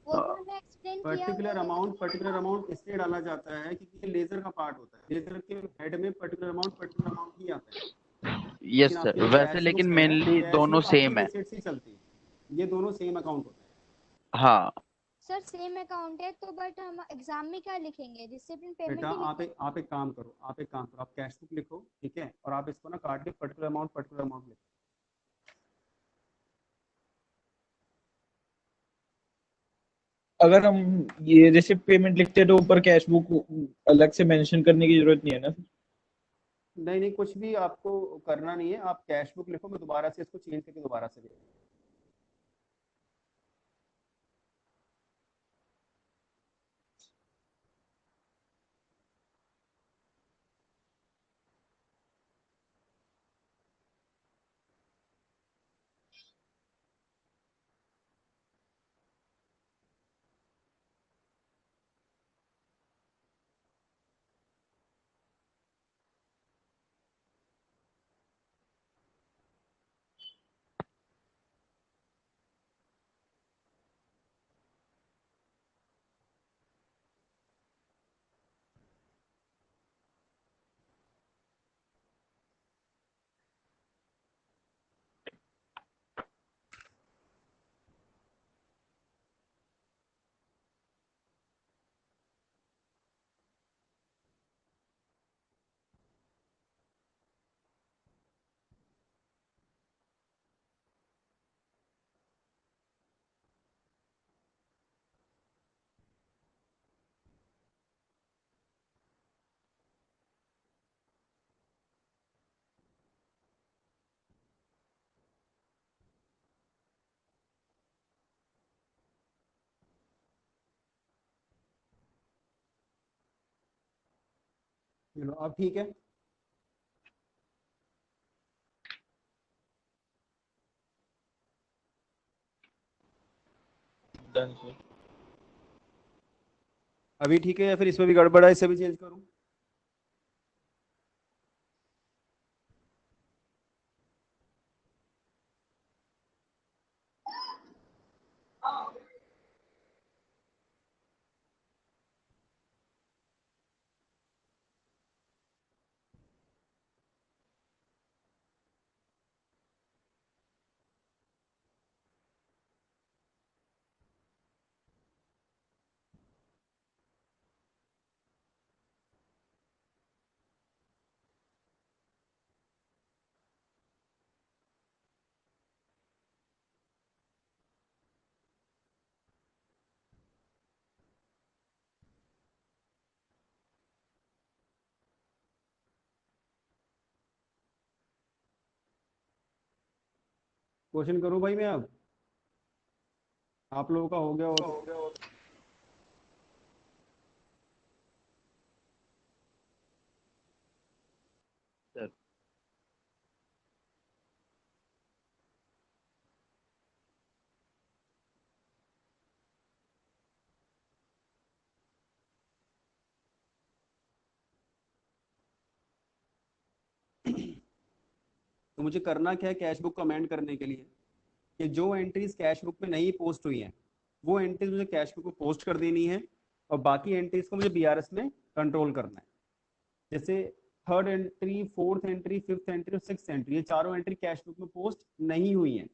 वो तो हमें एक्सप्लेन किया हुआ है। पर्टिकुलर अमाउंट इसलिए डाला जाता है क्योंकि ये लेजर का पार्ट होता है। लेजर के हेड में पर्टिकुलर अमाउंट ही आता है। यस लेकिन सर, आपकी जो वैसे कैश लेकिन बुक है, मेनली कैश दोनों बुक आपकी सेम है। रिसीट्स ही चलती है। ये दोनों सेम अकाउंट होते हैं। हाँ सर सेम अकाउंट है तो बट हम एग्जाम में क्या लिखेंगे, रिसिप्ट एंड पेमेंट बेटा ही लिखेंगे। आप एक काम करो, आप कैश बुक लिखो, ठीक है, और आप इसको ना काट के पर्टिकुलर अमाउंट लिखो। अगर हम ये रिसिप्ट पेमेंट लिखते हैं तो ऊपर कैश बुक अलग से मेंशन करने की जरूरत नहीं है ना? नहीं नहीं, कुछ भी आपको करना नहीं है, आप कैश बुक लिखो, मैं दोबारा से इसको चेंज करके दोबारा से लिखूँ। चलो अब ठीक है। Done sir. अभी ठीक है या फिर इसमें भी गड़बड़ है, इसे भी चेंज करूं? क्वेश्चन करूं भाई मैं अब? आप लोगों का हो गया हो तो सर तो मुझे करना क्या है कैश बुक को अमेंड करने के लिए, कि जो एंट्रीज कैश बुक में नहीं पोस्ट हुई हैं वो एंट्रीज मुझे कैश बुक में पोस्ट कर देनी है, और बाकी एंट्रीज को मुझे बीआरएस में कंट्रोल करना है। जैसे third entry, fourth entry, fifth entry और सिक्स एंट्री, ये चारों एंट्री कैश बुक में पोस्ट नहीं हुई हैं,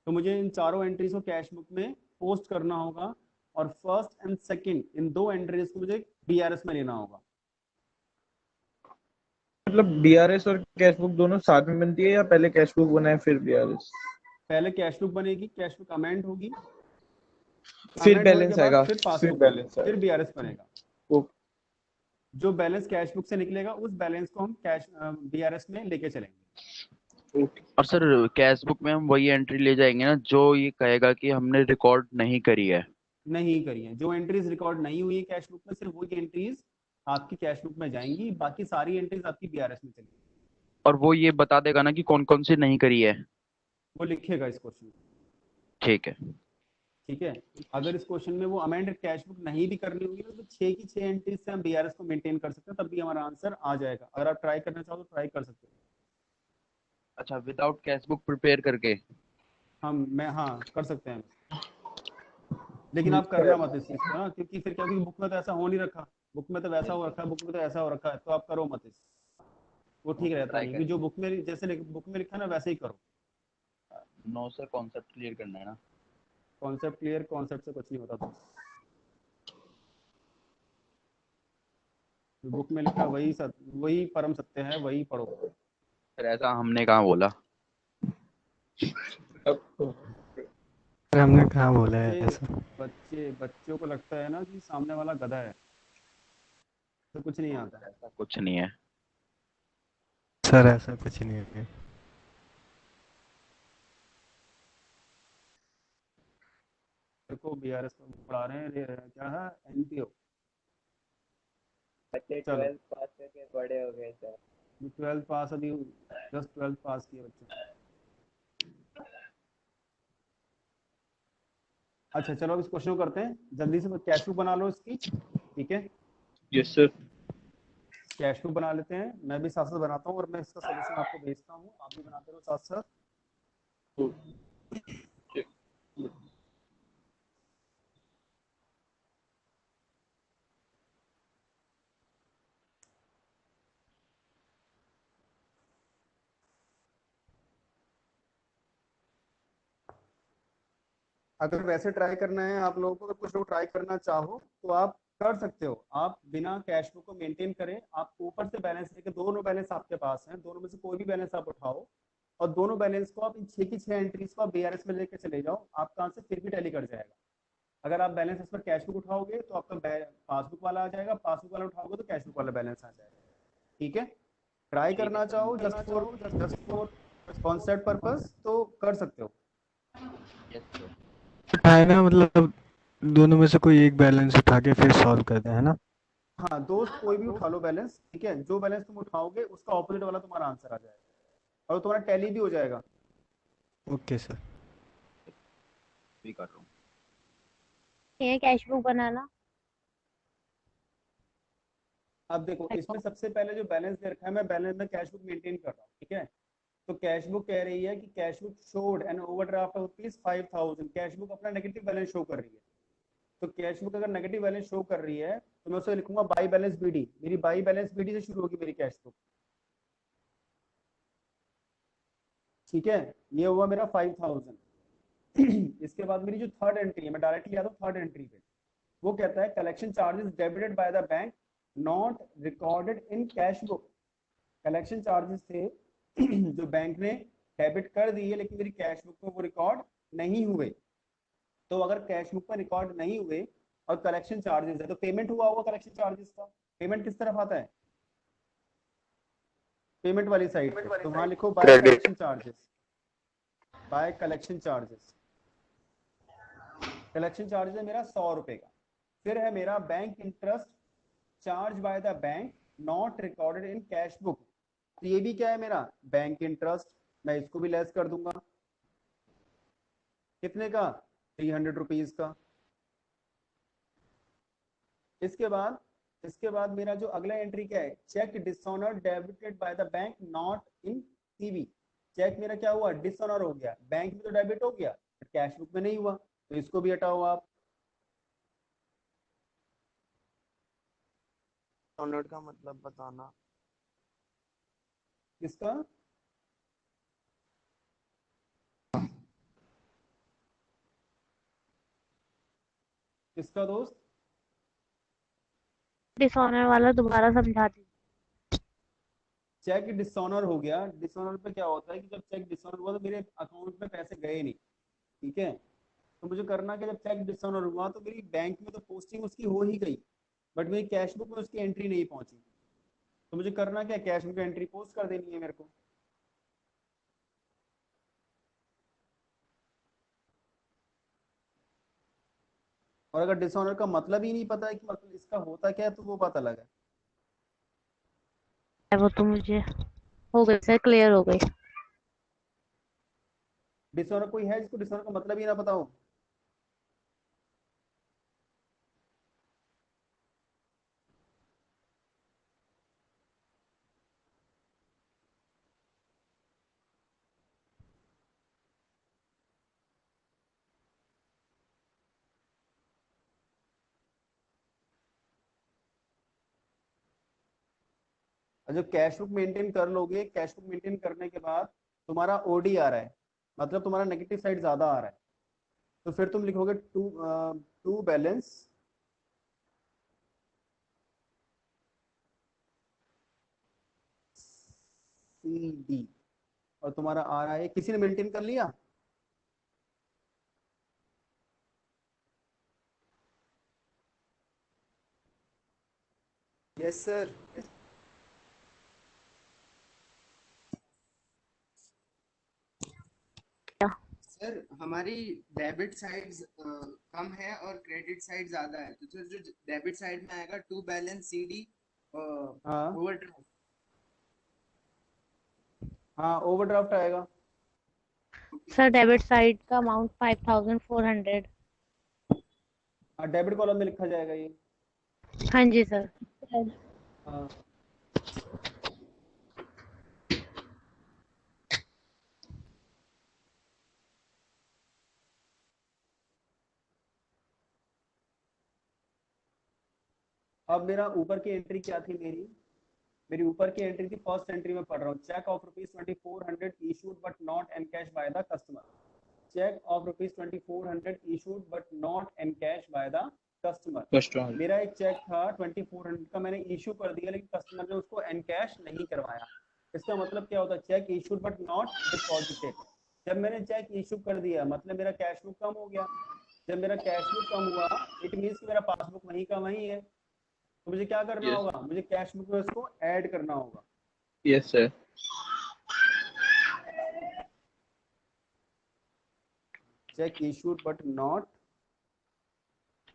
तो मुझे इन चारों एंट्रीज को कैश बुक में पोस्ट करना होगा, और फर्स्ट एंड सेकंड इन दो एंट्रीज को मुझे बीआरएस में लेना होगा। मतलब बीआरएस और कैश बुक दोनों साथ में बनती है या पहले कैश बुक बनाए फिर बीआरएस? पहले कैश बुक बनेगी, कैश बुक अमेंड होगी, फिर अमेंड होने बैलेंस के बाद आएगा, फिर फिर पासबुक बैलेंस फिर आएगा। बीआरएस बनेगा। ओके। जो बैलेंस कैश बुक से निकलेगा उस बैलेंस को हम कैश बीआरएस में लेके चलेंगे। और सर कैश बुक में हम वही एंट्री ले जाएंगे ना जो ये कहेगा कि हमने रिकॉर्ड नहीं करी है? नहीं करी है, जो एंट्रीज रिकॉर्ड नहीं हुई है कैश बुक में सिर्फ वही एंट्रीज आपकी कैश बुक में जाएंगी, बाकी सारी एंट्रीज आपकी बीआरएस में चलेंगी। और वो ये बता देगा ना कि कौन कौन सी नहीं करी है? वो लिखेगा इस क्वेश्चन में। ठीक है। ठीक है, अगर इस क्वेश्चन में वो अमेंड कैश बुक नहीं भी करनी होगी तो 6 की 6 एंट्रीज से हम बीआरएस को मेंटेन कर सकते हैं, तब भी हमारा आंसर आ जाएगा। अगर आप ट्राई करना चाहो तो ट्राई कर सकते हो। अच्छा, विदाउट कैश बुक प्रिपेयर करके? हाँ कर सकते हैं, लेकिन आप करना मत इस चीज को ना, क्योंकि फिर क्या, क्योंकि बुक में तो ऐसा हो नहीं रखा, बुक में तो वैसा हो रखा है, बुक में तो ऐसा हो रखा है, तो आप करो मत इस, वो ठीक रहता नहीं, क्योंकि जो बुक में जैसे बुक में लिखा है ना वैसे ही करो। नो सर, कॉन्सेप्ट क्लियर करना है ना। कॉन्सेप्ट क्लियर, कॉन्सेप्ट से कुछ नहीं होता था, जो बुक में लिखा वही परम सत्य है, वही पढ़ो। सर ऐसा हमने कहाँ बोला? हमने कहाँ बोला है ऐसा? बच्चों को लगता है ना कि सामने वाला गधा है, तो कुछ नहीं आता है। ऐसा कुछ नहीं है सर, ऐसा कुछ नहीं है। को बीआरएस को पढ़ा रहे हैं, क्या है, एनपीओ। बच्चे 12th पास करके बड़े हो गए सर। 12th पास, अभी जस्ट 12th पास किए बच्चे। अच्छा चलो अब इस क्वेश्चन को करते हैं, जल्दी से कैश बुक बना लो इसकी। ठीक है, यस सर। कैश बुक बना लेते हैं, मैं भी साथ साथ बनाता हूँ और मैं इसका सॉल्यूशन आपको भेजता हूँ, आप भी बनाते रहो साथ साथ। अगर वैसे ट्राई करना है आप लोगों को, अगर कुछ लोग ट्राई करना चाहो तो आप कर सकते हो, आप बिना कैश बुक को मेंटेन करें, आप ऊपर से बैलेंस लेके, दोनों बैलेंस आपके पास हैं, दोनों में से कोई भी बैलेंस आप उठाओ और दोनों बैलेंस को आप इन 6 की 6 एंट्रीज को आप बीआरएस में लेके चले जाओ, आपका आंसर फिर भी टैली कर जाएगा। अगर आप बैलेंस इस पर कैश बुक उठाओगे तो आपका पासबुक वाला आ जाएगा, पासबुक वाला उठाओगे तो कैश बुक वाला बैलेंस आ जाएगा। ठीक है, ट्राई करना चाहो जस्ट फॉर कॉन्सेप्ट पर्पस तो कर सकते हो। उठाए ना, मतलब दोनों में से कोई एक बैलेंस उठा के फिर सॉल्व करते हैं ना। हाँ दोस्त कोई भी उठा लो बैलेंस, ठीक है, जो बैलेंस तुम उठाओगे उसका ऑपोजिट वाला तुम्हारा आंसर आ जाएगा और तुम्हारा टैली भी हो जाएगा। Okay sir. भी कर रहा हूँ। ये कैश बुक बनाना। अब देखो इसमें सबसे पहले जो बैलेंस दे रखा है, मैं बैलेंस में कैश बुक मेंटेन कर रहा हूँ, ठीक है। तो कैश बुक कह रही है कि cash book showed an overdraft of ₹5,000। Cash book अपना नेगेटिव बैलेंस शो कर रही है। तो कैश बुक अगर नेगेटिव बैलेंस शो कर रही है तो मैं उसे लिखूंगा बाई बैलेंस बीडी। मेरी बाई बैलेंस बीडी से शुरू होगी मेरी कैश बुक, ठीक है। ये हुआ मेरा 5,000। इसके बाद मेरी जो थर्ड एंट्री है, मैं डायरेक्टली आता हूँ थर्ड एंट्री पे। वो कहता है collection charges debited by the bank not recorded in cash book. Collection charges थे जो बैंक ने डेबिट कर दिए लेकिन मेरी कैश बुक में वो रिकॉर्ड नहीं हुए। तो अगर कैश बुक में रिकॉर्ड नहीं हुए और कलेक्शन चार्जेस है तो पेमेंट हुआ होगा कलेक्शन चार्जेस का। पेमेंट किस तरफ आता है? पेमेंट वाली साइड पे। तो वहां लिखो by collection charges. By collection charges, collection charges है मेरा 100 रुपए का। फिर है मेरा bank interest charge by the bank not recorded in cash book. तो ये भी क्या है मेरा बैंक इंटरेस्ट। मैं इसको भी लेस कर दूंगा। कितने का? 300 रुपीज का। इसके बाद मेरा जो अगला एंट्री क्या है, cheque dishonour debited by the bank not in CB. Cheque मेरा क्या हुआ? डिसऑनर हो गया। बैंक में तो डेबिट हो गया कैश बुक में नहीं हुआ, तो इसको भी हटाओ आप। डिसऑनर्ड का मतलब बताना। किसका? किसका दोस्त? डिसऑनर वाला दोबारा समझा दीजिए। चेक डिसऑनर हो गया। डिसऑनर पे क्या होता है कि जब चेक डिसऑनर हुआ तो मेरे अकाउंट में पैसे गए नहीं, ठीक है। तो मुझे करना कि जब चेक डिसऑनर हुआ तो मेरी बैंक में तो पोस्टिंग उसकी हो ही गई बट मेरी कैश बुक में उसकी एंट्री नहीं पहुंची। तो मुझे करना क्या, कैश बुक में एंट्री पोस्ट कर देनी है मेरे को। और अगर डिसऑनर का मतलब ही नहीं पता है कि मतलब इसका होता क्या है तो वो बात अलग है। वो तो मुझे हो गई सर, क्लियर हो गई। डिसऑनर कोई है जिसको डिसऑनर का मतलब ही ना पता हो? जो कैश बुक मेंटेन कर लोगे, कैश बुक मेंटेन करने के बाद तुम्हारा ओडी आ रहा है, मतलब तुम्हारा नेगेटिव साइड ज्यादा आ रहा है, तो फिर तुम लिखोगे टू बैलेंस CD और तुम्हारा आ रहा है। किसी ने मेंटेन कर लिया? Yes sir. सर हमारी डेबिट साइड कम है और क्रेडिट साइड ज्यादा है, तो सर जो डेबिट साइड में आएगा टू बैलेंस CD ओवरड्राफ्ट। हाँ ओवरड्राफ्ट आएगा। सर डेबिट साइड का अमाउंट 5,400। हाँ डेबिट कॉलम में लिखा जाएगा ये। हाँ जी सर। हाँ अब मेरा ऊपर की एंट्री क्या थी? मेरी ऊपर की एंट्री थी, फर्स्ट एंट्री में पढ़ रहा हूँ, cheque of ₹2400 issued but not encash by the customer. Cheque of ₹2400 issued but not encash by the customer. मेरा एक चेक था 2400 का, मैंने इशू कर दिया लेकिन कस्टमर ने उसको एनकैश नहीं करवाया। इसका मतलब क्या होता है? Check issued but not deposited. जब मैंने चेक इशू कर दिया मतलब मेरा कैश बुक कम हो गया। जब मेरा कैश बुक कम हुआ इट मीन्स कि मेरा पासबुक वहीं का वहीं है। तो मुझे क्या करना होगा? मुझे कैश बुक में उसको ऐड करना होगा। Yes sir. Check issued but not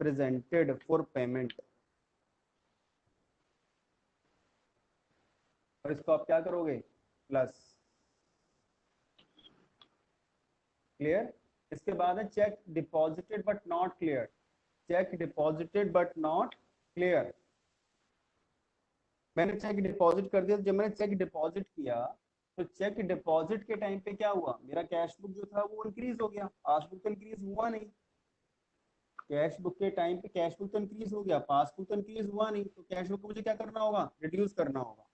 presented for payment। और इसको आप क्या करोगे, प्लस। क्लियर। इसके बाद है check deposited but not clear. Check deposited but not clear. मैंने चेक डिपॉजिट कर दिया। जब मैंने चेक डिपॉजिट किया तो चेक डिपॉजिट के टाइम पे क्या हुआ, मेरा कैश बुक जो था वो इंक्रीज हो गया, पासबुक तो इंक्रीज हुआ नहीं। कैश बुक के टाइम पे कैश बुक तो इंक्रीज हो गया, पासबुक तो इंक्रीज हुआ नहीं, तो कैश बुक को मुझे क्या करना होगा, रिड्यूस करना होगा।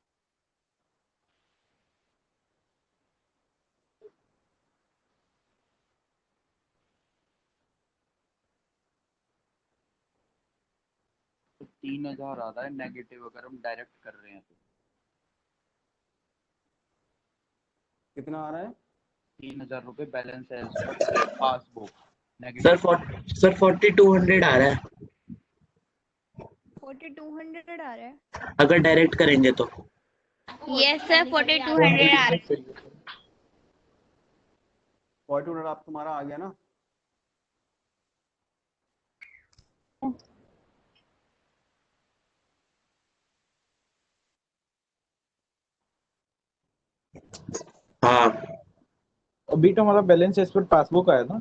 तो 3000 आ रहा है नेगेटिव अगर हम डायरेक्ट कर रहे हैं तो। कितना आ रहा है? 3000 रुपए बैलेंस है पासबुक सर नेगेटिव। सर 4200 आ रहा है 4200 आ रहा है। अगर डायरेक्ट करेंगे तो। यस सर 4200 आ रहा है। 4200 आप तुम्हारा आ गया ना। हाँ अभी तो हमारा बैलेंस एज पर पासबुक आया ना।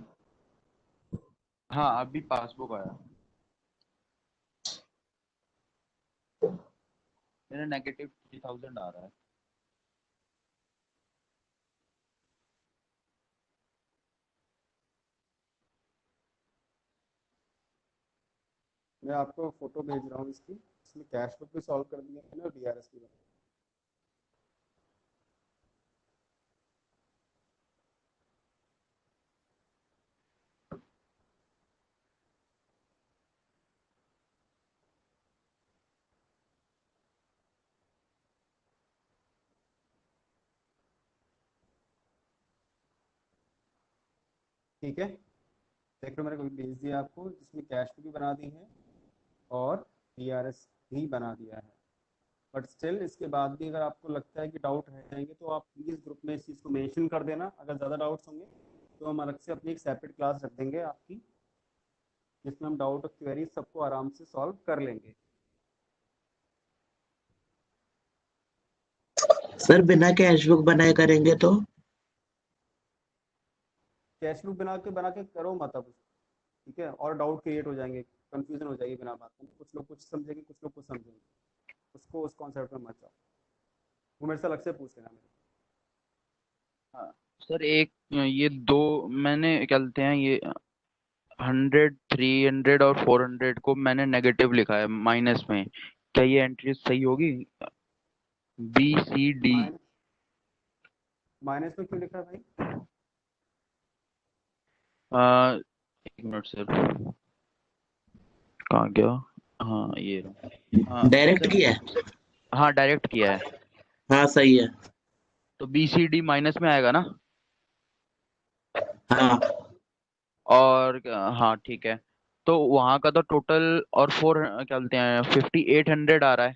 हाँ अभी पासबुक आया, मेरा नेगेटिव 3000 आ रहा है। मैं आपको फोटो भेज रहा हूँ इसकी, इसमें कैश बुक भी सॉल्व कर दिया है ना, डीआरएस की बात। ठीक है, देख लो मैंने कोई भेज दिया आपको, जिसमें कैश बुक भी बना दी है और डीआरएस भी बना दिया है। बट स्टिल इसके बाद भी अगर आपको लगता है कि डाउट रह जाएंगे तो आप प्लीज़ ग्रुप में इस चीज़ को मेंशन कर देना। अगर ज़्यादा डाउट्स होंगे तो हम अलग से अपनी एक सेपरेट क्लास रख देंगे आपकी, जिसमें हम डाउट और क्वेरी सबको आराम से सॉल्व कर लेंगे। सर बिना कैश बुक बनाए करेंगे तो। कैश बुक बना के करो मत अब, ठीक है, और डाउट क्रिएट हो जाएंगे, कंफ्यूजन हो जाएगी बिना बात में। कुछ लोग कुछ समझेंगे, कुछ लोग कुछ समझेंगे, उसको उस कॉन्सेप्ट में मत जाओ, वो मेरे से अलग से पूछ लेना। हाँ सर एक ये दो मैंने क्या कहते हैं ये 100 300 और 400 को मैंने नेगेटिव लिखा है माइनस में, क्या ये एंट्री सही होगी? B C D. माइनस में क्यों लिखा है भाई? एक मिनट सर, कहाँ गया? हाँ ये डायरेक्ट किया है। हाँ डायरेक्ट किया है। हाँ सही है। तो बी सी डी माइनस में आएगा ना? हाँ और हाँ ठीक है, तो वहां का तो टोटल और 4 क्या बोलते हैं 5800 आ रहा है।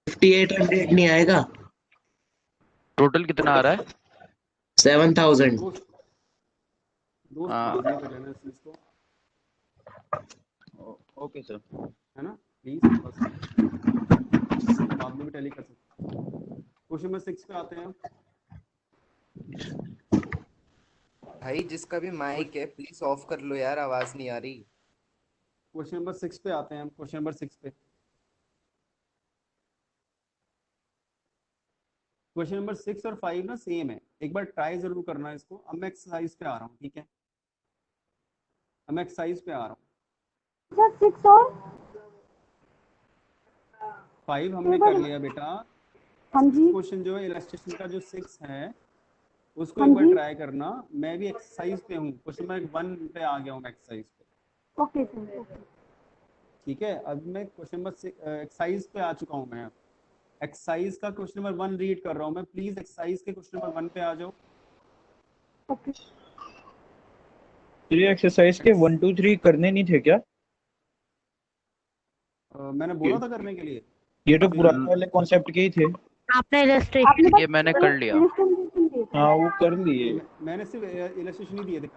5800 नहीं आएगा। टोटल कितना आ रहा है? 7000। ओके सर, है ना, प्लीज बाद में भी टैली कर सकते। क्वेश्चन नंबर 6 पे आते हैं। भाई जिसका भी माइक है प्लीज ऑफ कर लो यार, आवाज नहीं आ रही। क्वेश्चन नंबर 6 पे आते हैं हम। क्वेश्चन नंबर 6 पे, क्वेश्चन नंबर 6 और 5 ना सेम है, एक बार ट्राई जरूर करना है इसको। अब मैं एक्सरसाइज पे आ रहा हूँ, ठीक है, अब मैं एक्सरसाइज पे आ रहा हूँ। 6 और 5 हमने कर लिया बेटा। हाँ जी। क्वेश्चन जो है इलस्ट्रेशन का जो 6 है उसको हाँ एक बार जी। ट्राई करना। मैं भी एक्सरसाइज पे हूँ, क्वेश्चन नंबर 1 पे आ गया हूँ मैं एक्सरसाइज पे। Okay sir. ठीक है, अब मैं क्वेश्चन नंबर एक्सरसाइज पे आ चुका हूँ। मैं एक्सरसाइज का क्वेश्चन नंबर 1 रीड कर रहा हूँ मैं। प्लीज एक्सरसाइज के क्वेश्चन नंबर 1 पे आ जाओ। ओके। ये एक्सरसाइज के 1 2 3 करने नहीं थे क्या? मैंने बोला था करने के लिए। ये तो पुराने वाले कॉन्सेप्ट के ही थे। आपने इलस्ट्रेशन ये मैंने कर लिया। हाँ वो कर लिए। मैंने सिर्फ इलस्ट्रेशन ही दिए थे।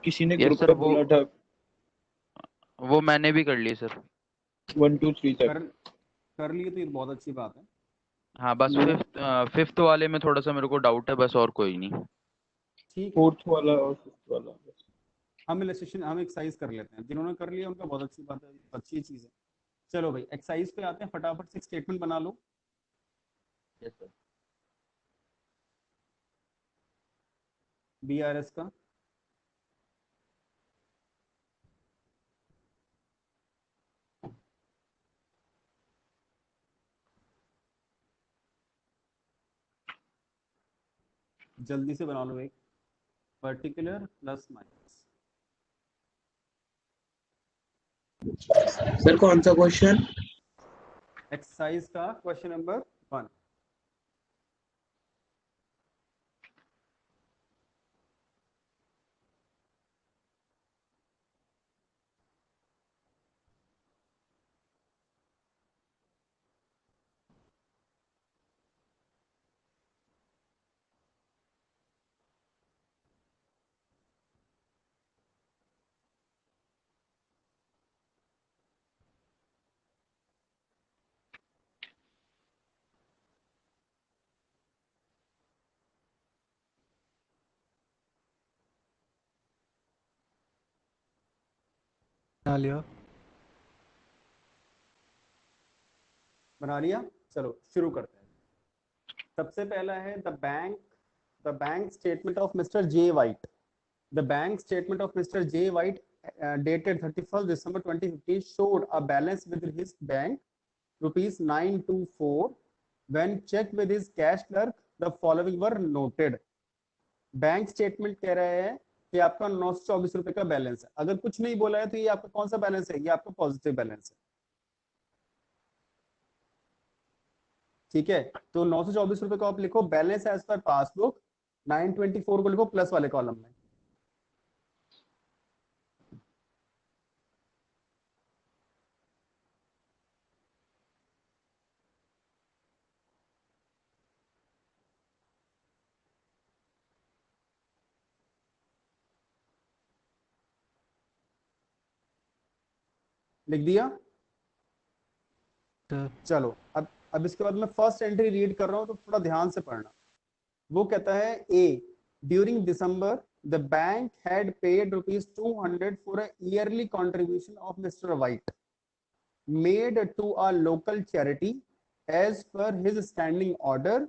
किसी ने Yes, ग्रुप sir, पे वो- बोला था वो मैंने भी कर लिए सर। 1 2 3 तक। कर लिए तो ये बहुत अच्छी बात है। हाँ बस फिफ्थ वाले में थोड़ा सा मेरे को डाउट है, बस और कोई नहीं। ठीक है, फोर्थ वाला और फिफ्थ वाला। हम इलस्ट्रेशन हम एक्सरसाइज कर लेते हैं, जिन्होंने कर लिया उनका बहुत अच्छी बात है, अच्छी चीज है। चलो भाई एक्सरसाइज पे आते हैं, फटाफट से स्टेटमेंट बना लो। Yes sir. BRS का जल्दी से बना लो, एक पर्टिकुलर प्लस माइनस। सर कौन सा क्वेश्चन? एक्सरसाइज का क्वेश्चन नंबर 1। बना लिया। बना लिया, चलो शुरू करते हैं। सबसे पहला है the bank statement of mister J white. The bank statement of mister J white dated 31st December 2015 showed a balance with his bank ₹924. When checked with his cash clerk, the following were noted. Bank statement कह रहे हैं कि आपका 924 रुपए का balance है। अगर कुछ नहीं बोला है तो ये आपका कौन सा बैलेंस है? ये आपका पॉजिटिव बैलेंस है। ठीक है, तो 924 रुपए को आप लिखो बैलेंस एज पर पासबुक, 924 को लिखो प्लस वाले कॉलम में। लिख दिया? चलो अब इसके बाद मैं फर्स्ट एंट्री रीड कर रहा हूं तो थोड़ा ध्यान से पढ़ना। वो कहता है a, during December the bank had paid ₹200 for a yearly contribution of Mr White made to a local charity as per his standing order.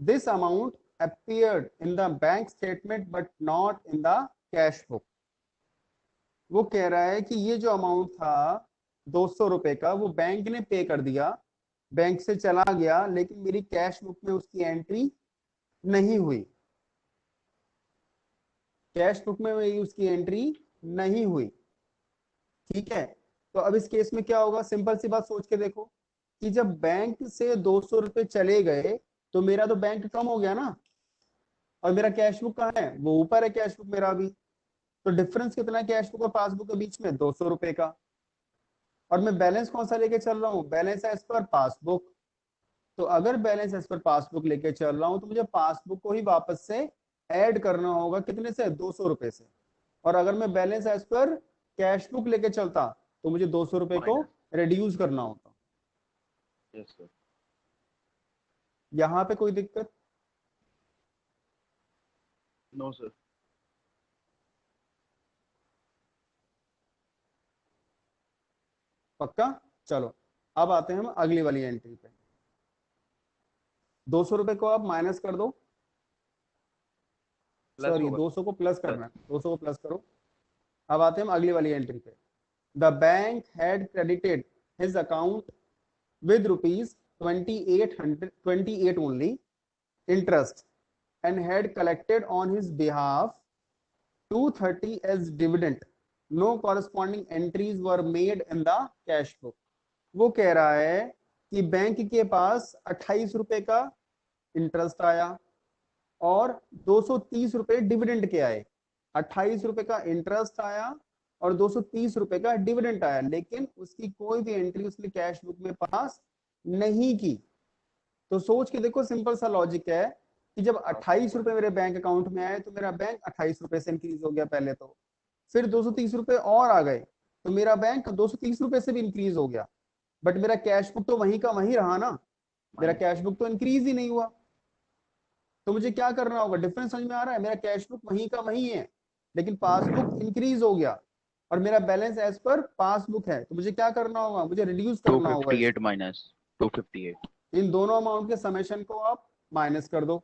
This amount appeared in the bank statement but not in the cash book. वो कह रहा है कि ये जो amount था 200 रुपए का वो बैंक ने पे कर दिया, बैंक से चला गया, लेकिन मेरी कैश बुक में उसकी एंट्री नहीं हुई। कैश बुक में उसकी एंट्री नहीं हुई। ठीक है, तो अब इस केस में क्या होगा? सिंपल सी बात सोच के देखो कि जब बैंक से 200 रुपए चले गए तो मेरा तो बैंक कम हो गया ना, और मेरा कैश बुक कहाँ है? वो ऊपर है कैश बुक मेरा भी। तो डिफरेंस कितना है कैश बुक और पासबुक के बीच में? 200 रुपए का। और मैं बैलेंस कौन सा लेके चल रहा हूँ? Balance as per passbook. तो अगर बैलेंस एज पर पासबुक लेके चल रहा हूँ तो मुझे पासबुक को ही वापस से ऐड करना होगा। कितने से? 200 रुपए से। और अगर मैं balance as per cash book लेके चलता तो मुझे 200 रुपए को रिड्यूस करना होता। Yes sir. यहाँ पे कोई दिक्कत? No sir. पक्का? चलो अब आते हैं हम अगली वाली एंट्री पे। 200 रुपए को आप माइनस कर दो, सॉरी 200 को प्लस करना है, 200 को प्लस करो। अब आते हैं हम अगली वाली एंट्री पे। The bank had credited his account with ₹28 only interest and had collected on his behalf 230 as dividend. No corresponding entries were made in the cash book. वो कह रहा है कि बैंक के पास 28 रुपए का इंटरेस्ट आया और 230 रुपए डिविडेंड के आए। 28 रुपए का इंटरेस्ट आया और 230 रुपए का डिविडेंड आया, लेकिन उसकी कोई भी एंट्री उसने कैश बुक में पास नहीं की। तो सोच के देखो, सिंपल सा लॉजिक है कि जब 28 रुपए मेरे बैंक अकाउंट में आए तो मेरा बैंक 28 रुपए से इंक्रीज हो गया पहले तो, फिर 230 रुपए और आ गए तो मेरा बैंक 230 रुपए से भी इंक्रीज हो गया। बट मेरा कैश बुक तो वहीं का वहीं रहा ना, मेरा कैश बुक तो इंक्रीज ही नहीं हुआ। तो मुझे क्या करना होगा, डिफरेंस समझ में आ रहा है, मेरा कैश बुक वहीं का वहीं है लेकिन पासबुक इंक्रीज हो गया और मेरा बैलेंस एज पर पासबुक है। तो मुझे क्या करना होगा, मुझे रिड्यूस करना होगा 258 माइनस 258। इन दोनों अमाउंट के समेशन को आप माइनस कर दो।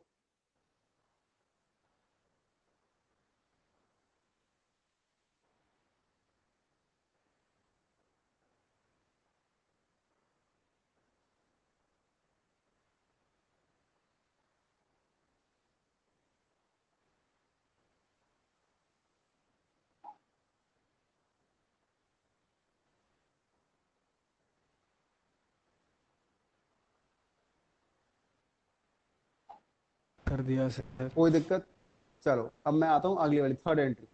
कर दिया सर। कोई दिक्कत। चलो अब मैं आता हूँ अगली वाली थर्ड एंट्री।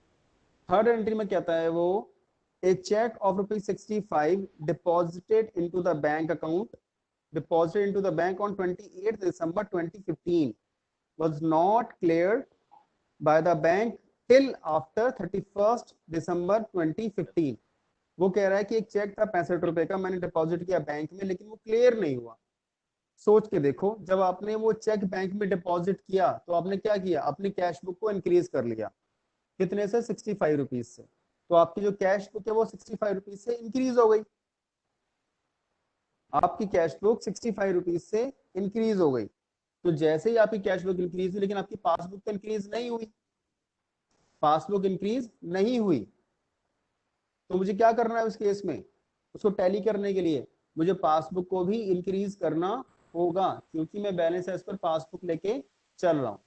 थर्ड एंट्री में कहता है वो, a check of ₹65 deposited into the bank account on 28th December 2015 was not cleared by the bank till after 31st December 2015। वो कह रहा है कि एक चेक था ₹65 का, मैंने डिपॉजिट किया बैंक में लेकिन वो क्लियर नहीं हुआ। सोच के देखो, जब आपने वो चेक बैंक में डिपॉजिट किया तो आपने क्या किया, अपनी कैश बुक को इंक्रीज कर लिया। कितने से, ₹65 से। तो आपकी जो कैश बुक है वो ₹65 से इंक्रीज हो गई। आपकी कैश बुक ₹65 से इंक्रीज हो गई। तो जैसे ही आपकी कैश बुक इंक्रीज हुई लेकिन आपकी पासबुक तो इंक्रीज नहीं हुई, पासबुक इंक्रीज नहीं हुई। तो मुझे क्या करना है उस केस में, उसको टैली करने के लिए मुझे पासबुक को भी इंक्रीज करना होगा क्योंकि मैं बैलेंस एज पर पासबुक लेके चल रहा हूं।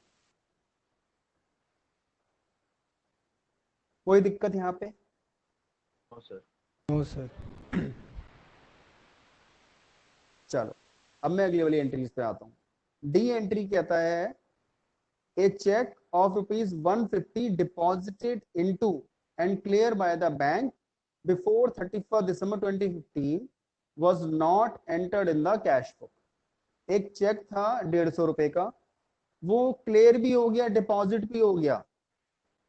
कोई दिक्कत यहाँ पे? No sir. No sir. चलो अब मैं अगली वाली एंट्रीज पे आता हूँ। डी एंट्री कहता है, a check of ₹150 deposited into and cleared by the bank before 31st December 2015 was not entered in the cash book। एक चेक था ₹150 का, वो क्लियर भी हो गया, डिपॉजिट भी हो गया,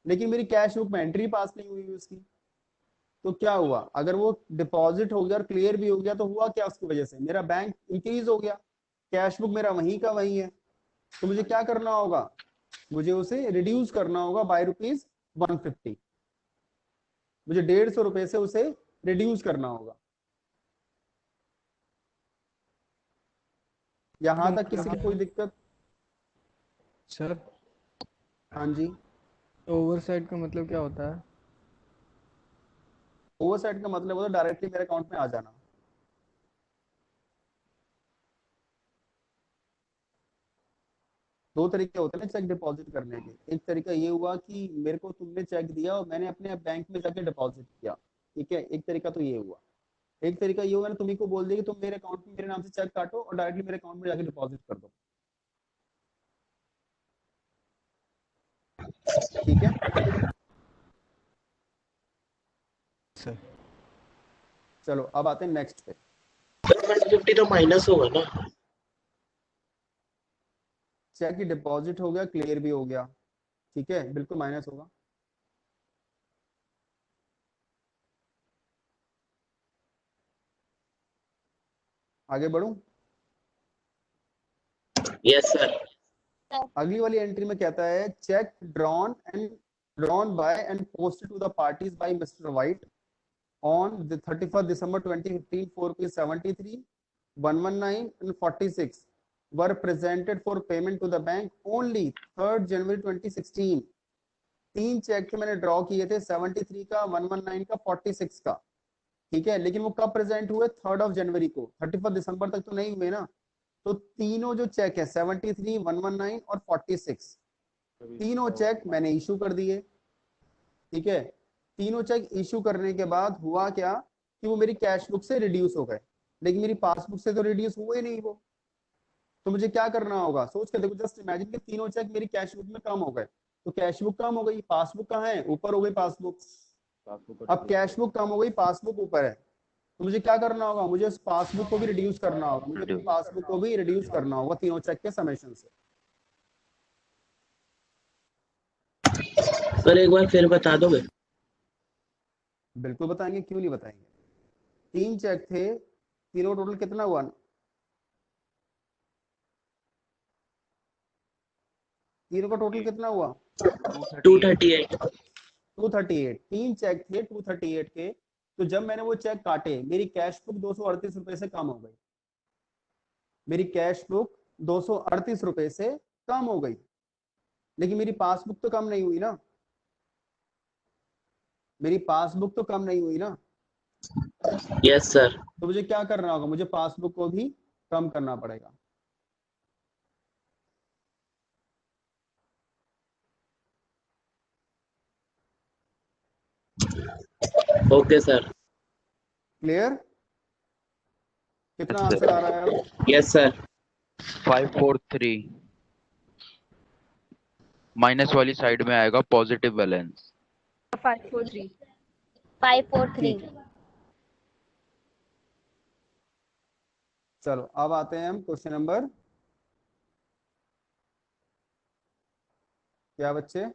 लेकिन मेरी कैश बुक में एंट्री पास नहीं हुई उसकी। तो क्या हुआ, अगर वो डिपॉजिट हो गया और क्लियर भी हो गया तो हुआ क्या, उसकी वजह से मेरा बैंक इंक्रीज हो गया, कैश बुक मेरा वहीं का वहीं है। तो मुझे क्या करना होगा, मुझे उसे रिड्यूस करना होगा बाय ₹150। मुझे ₹150 से उसे रिड्यूस करना होगा। यहां तक किसी की कोई दिक्कत? सर हाँ जी। ओवरसाइड का मतलब क्या होता है? ओवरसाइड का मतलब होता है डायरेक्टली मेरे अकाउंट में आ जाना। दो तरीके होते हैं ना चेक डिपॉजिट करने के। एक तरीका ये हुआ कि मेरे को तुमने चेक दिया और मैंने अपने बैंक में जाके डिपॉजिट किया, ठीक है, एक तरीका तो ये हुआ। एक तरीका ये हुआ, मैंने तुम्ही को बोल दिया कि तुम मेरे अकाउंट में मेरे नाम से चेक काटो और डायरेक्टली मेरे अकाउंट में जाके डिपॉजिट कर दो, ठीक है सर। चलो अब आते हैं नेक्स्ट पे। 150 तो माइनस होगा ना? चेक की डिपॉजिट हो गया, क्लियर भी हो गया, ठीक है, बिल्कुल माइनस होगा। आगे बढ़ूं? Yes sir. अगली वाली एंट्री में कहता है, cheque drawn by and posted to the parties by mister White on the 31st December 2015 for ₹73, 119 and 46 were presented for payment to the bank only 3rd January 2016। तीन check थे मैंने draw किए थे, 73 का, 119 का, 46 का, ठीक है, लेकिन वो कब प्रेजेंट हुए, 3rd जनवरी को। 31 दिसंबर तक तो नहीं हुए ना। तो तीनों जो चेक है 73, 119 और 46, तीनों चेक मैंने इशू कर दिए, ठीक है। तीनों चेक इशू करने के बाद हुआ क्या कि वो मेरी कैश बुक से रिड्यूस हो गए, लेकिन मेरी पासबुक से तो रिड्यूस हुए नहीं वो। तो मुझे क्या करना होगा, सोच के देखो, जस्ट इमेजिन कि तीनों चेक मेरी कैश बुक में कम हो गए। तो कैश बुक कम हो गई, पासबुक कहाँ है, ऊपर हो गई पासबुक। अब कैश बुक कम हो गई, पासबुक ऊपर है। तो मुझे क्या करना होगा, मुझे उस पासबुक को भी रिड्यूस करना होगा, मुझे अपनी पासबुक को भी रिड्यूस करना होगा तीनों चेक के समेशन से। सर एक बार फिर बता दोगे? बिल्कुल बताएंगे, क्यों नहीं बताएंगे। तीन चेक थे, तीनों टोटल कितना हुआ? 3 कितना हुआ? 238। 238। 3 चेक थे 238 के। तो जब मैंने वो चेक काटे, मेरी कैश बुक 238 रुपए से कम हो गई। मेरी कैश बुक 238 रुपए से कम हो गई, लेकिन मेरी पासबुक तो कम नहीं हुई ना। मेरी पासबुक तो कम नहीं हुई ना। Yes sir. तो मुझे क्या करना होगा? मुझे पासबुक को भी कम करना पड़ेगा। Okay sir. क्लियर? कितना आंसर आ रहा है अब? Yes sir. 543 माइनस वाली साइड में आएगा पॉजिटिव बैलेंस। 543 543। चलो अब आते हैं हम क्वेश्चन नंबर, क्या बच्चे?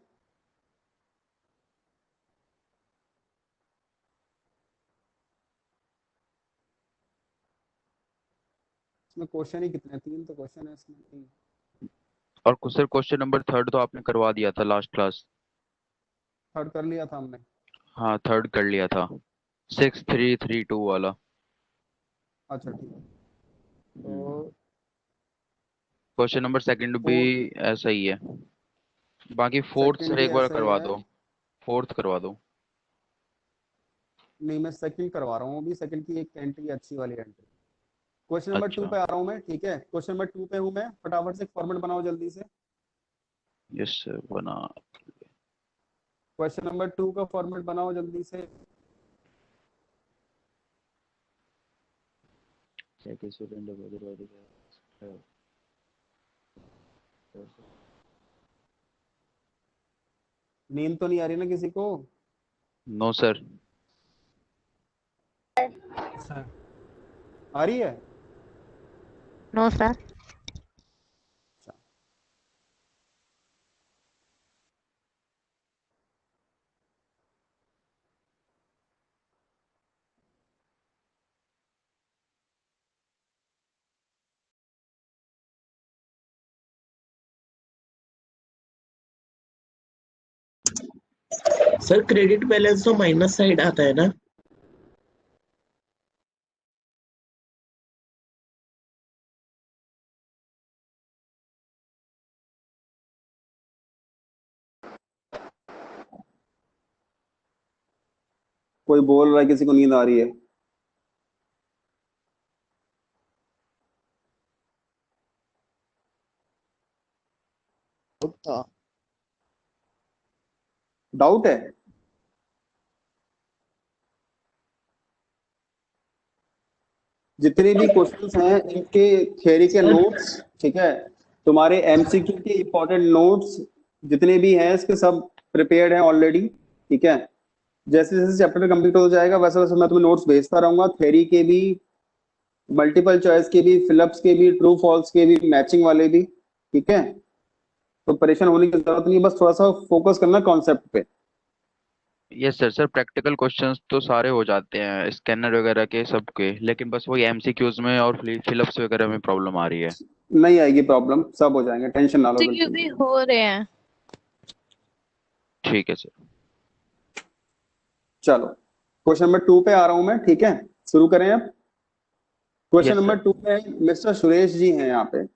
इसमें क्वेश्चन ही कितने? 3 तो क्वेश्चन है इसमें। और सर क्वेश्चन नंबर 3 तो आपने करवा दिया था लास्ट क्लास। 3 कर लिया था हमने। हाँ 3 कर लिया था, 6332 वाला। अच्छा ठीक है। तो क्वेश्चन नंबर 2 भी ऐसा ही है। बाकी 4th सेकंड सर भी एक बार ऐसा ही करवा है। दो, 4th करवा दो। नहीं, मैं सेकंड करवा रहा हूँ अभी। सेकंड की एक एंट्री, अच्छी वाली एंट्री। क्वेश्चन नंबर 2 अच्छा पे आ रहा हूँ मैं, ठीक है? क्वेश्चन नंबर 2 पे हूँ मैं। फटाफट से फॉर्मेट बनाओ जल्दी से। यस सर बना। क्वेश्चन नंबर 2 का फॉर्मेट बनाओ जल्दी से। नींद तो नहीं आ रही ना किसी को? No sir. आ रही है? No sir. Sir credit balance तो माइनस साइड आता है ना? कोई बोल रहा है किसी को नींद आ रही है? डाउट है? जितने भी क्वेश्चंस हैं इनके थ्योरी के नोट्स, ठीक है, तुम्हारे एमसीक्यू के इंपॉर्टेंट नोट्स जितने भी हैं इसके सब प्रिपेयर्ड हैं ऑलरेडी, ठीक है? जैसे जैसे चैप्टर कंप्लीट हो जाएगा वैसे वैसे मैं तुम्हें नोट्स भेजता रहूंगा। थ्योरी के भी, मल्टीपल चॉइस के भी, फिलअप्स के भी, ट्रू फॉल्स के भी, मैचिंग वाले भी, ठीक है? तो परेशान होने की जरूरत नहीं है, बस थोड़ा सा फोकस करना कॉन्सेप्ट पे। Yes sir. Sir practical questions तो सारे हो जाते हैं स्कैनर वगैरह के सबके, लेकिन बस वही एमसीक्यूज में और फिलअप्स वगैरह में प्रॉब्लम आ रही है। नहीं आएगी प्रॉब्लम, सब हो जाएंगे, टेंशन ना लो MCQ बिल्कुल। भी हो रहे हैं। ठीक है सर। चलो क्वेश्चन नंबर 2 पे आ रहा हूं मैं, ठीक है? शुरू करें अब। Question yes number sir. 2 पे मिस्टर सुरेश जी हैं यहाँ पे।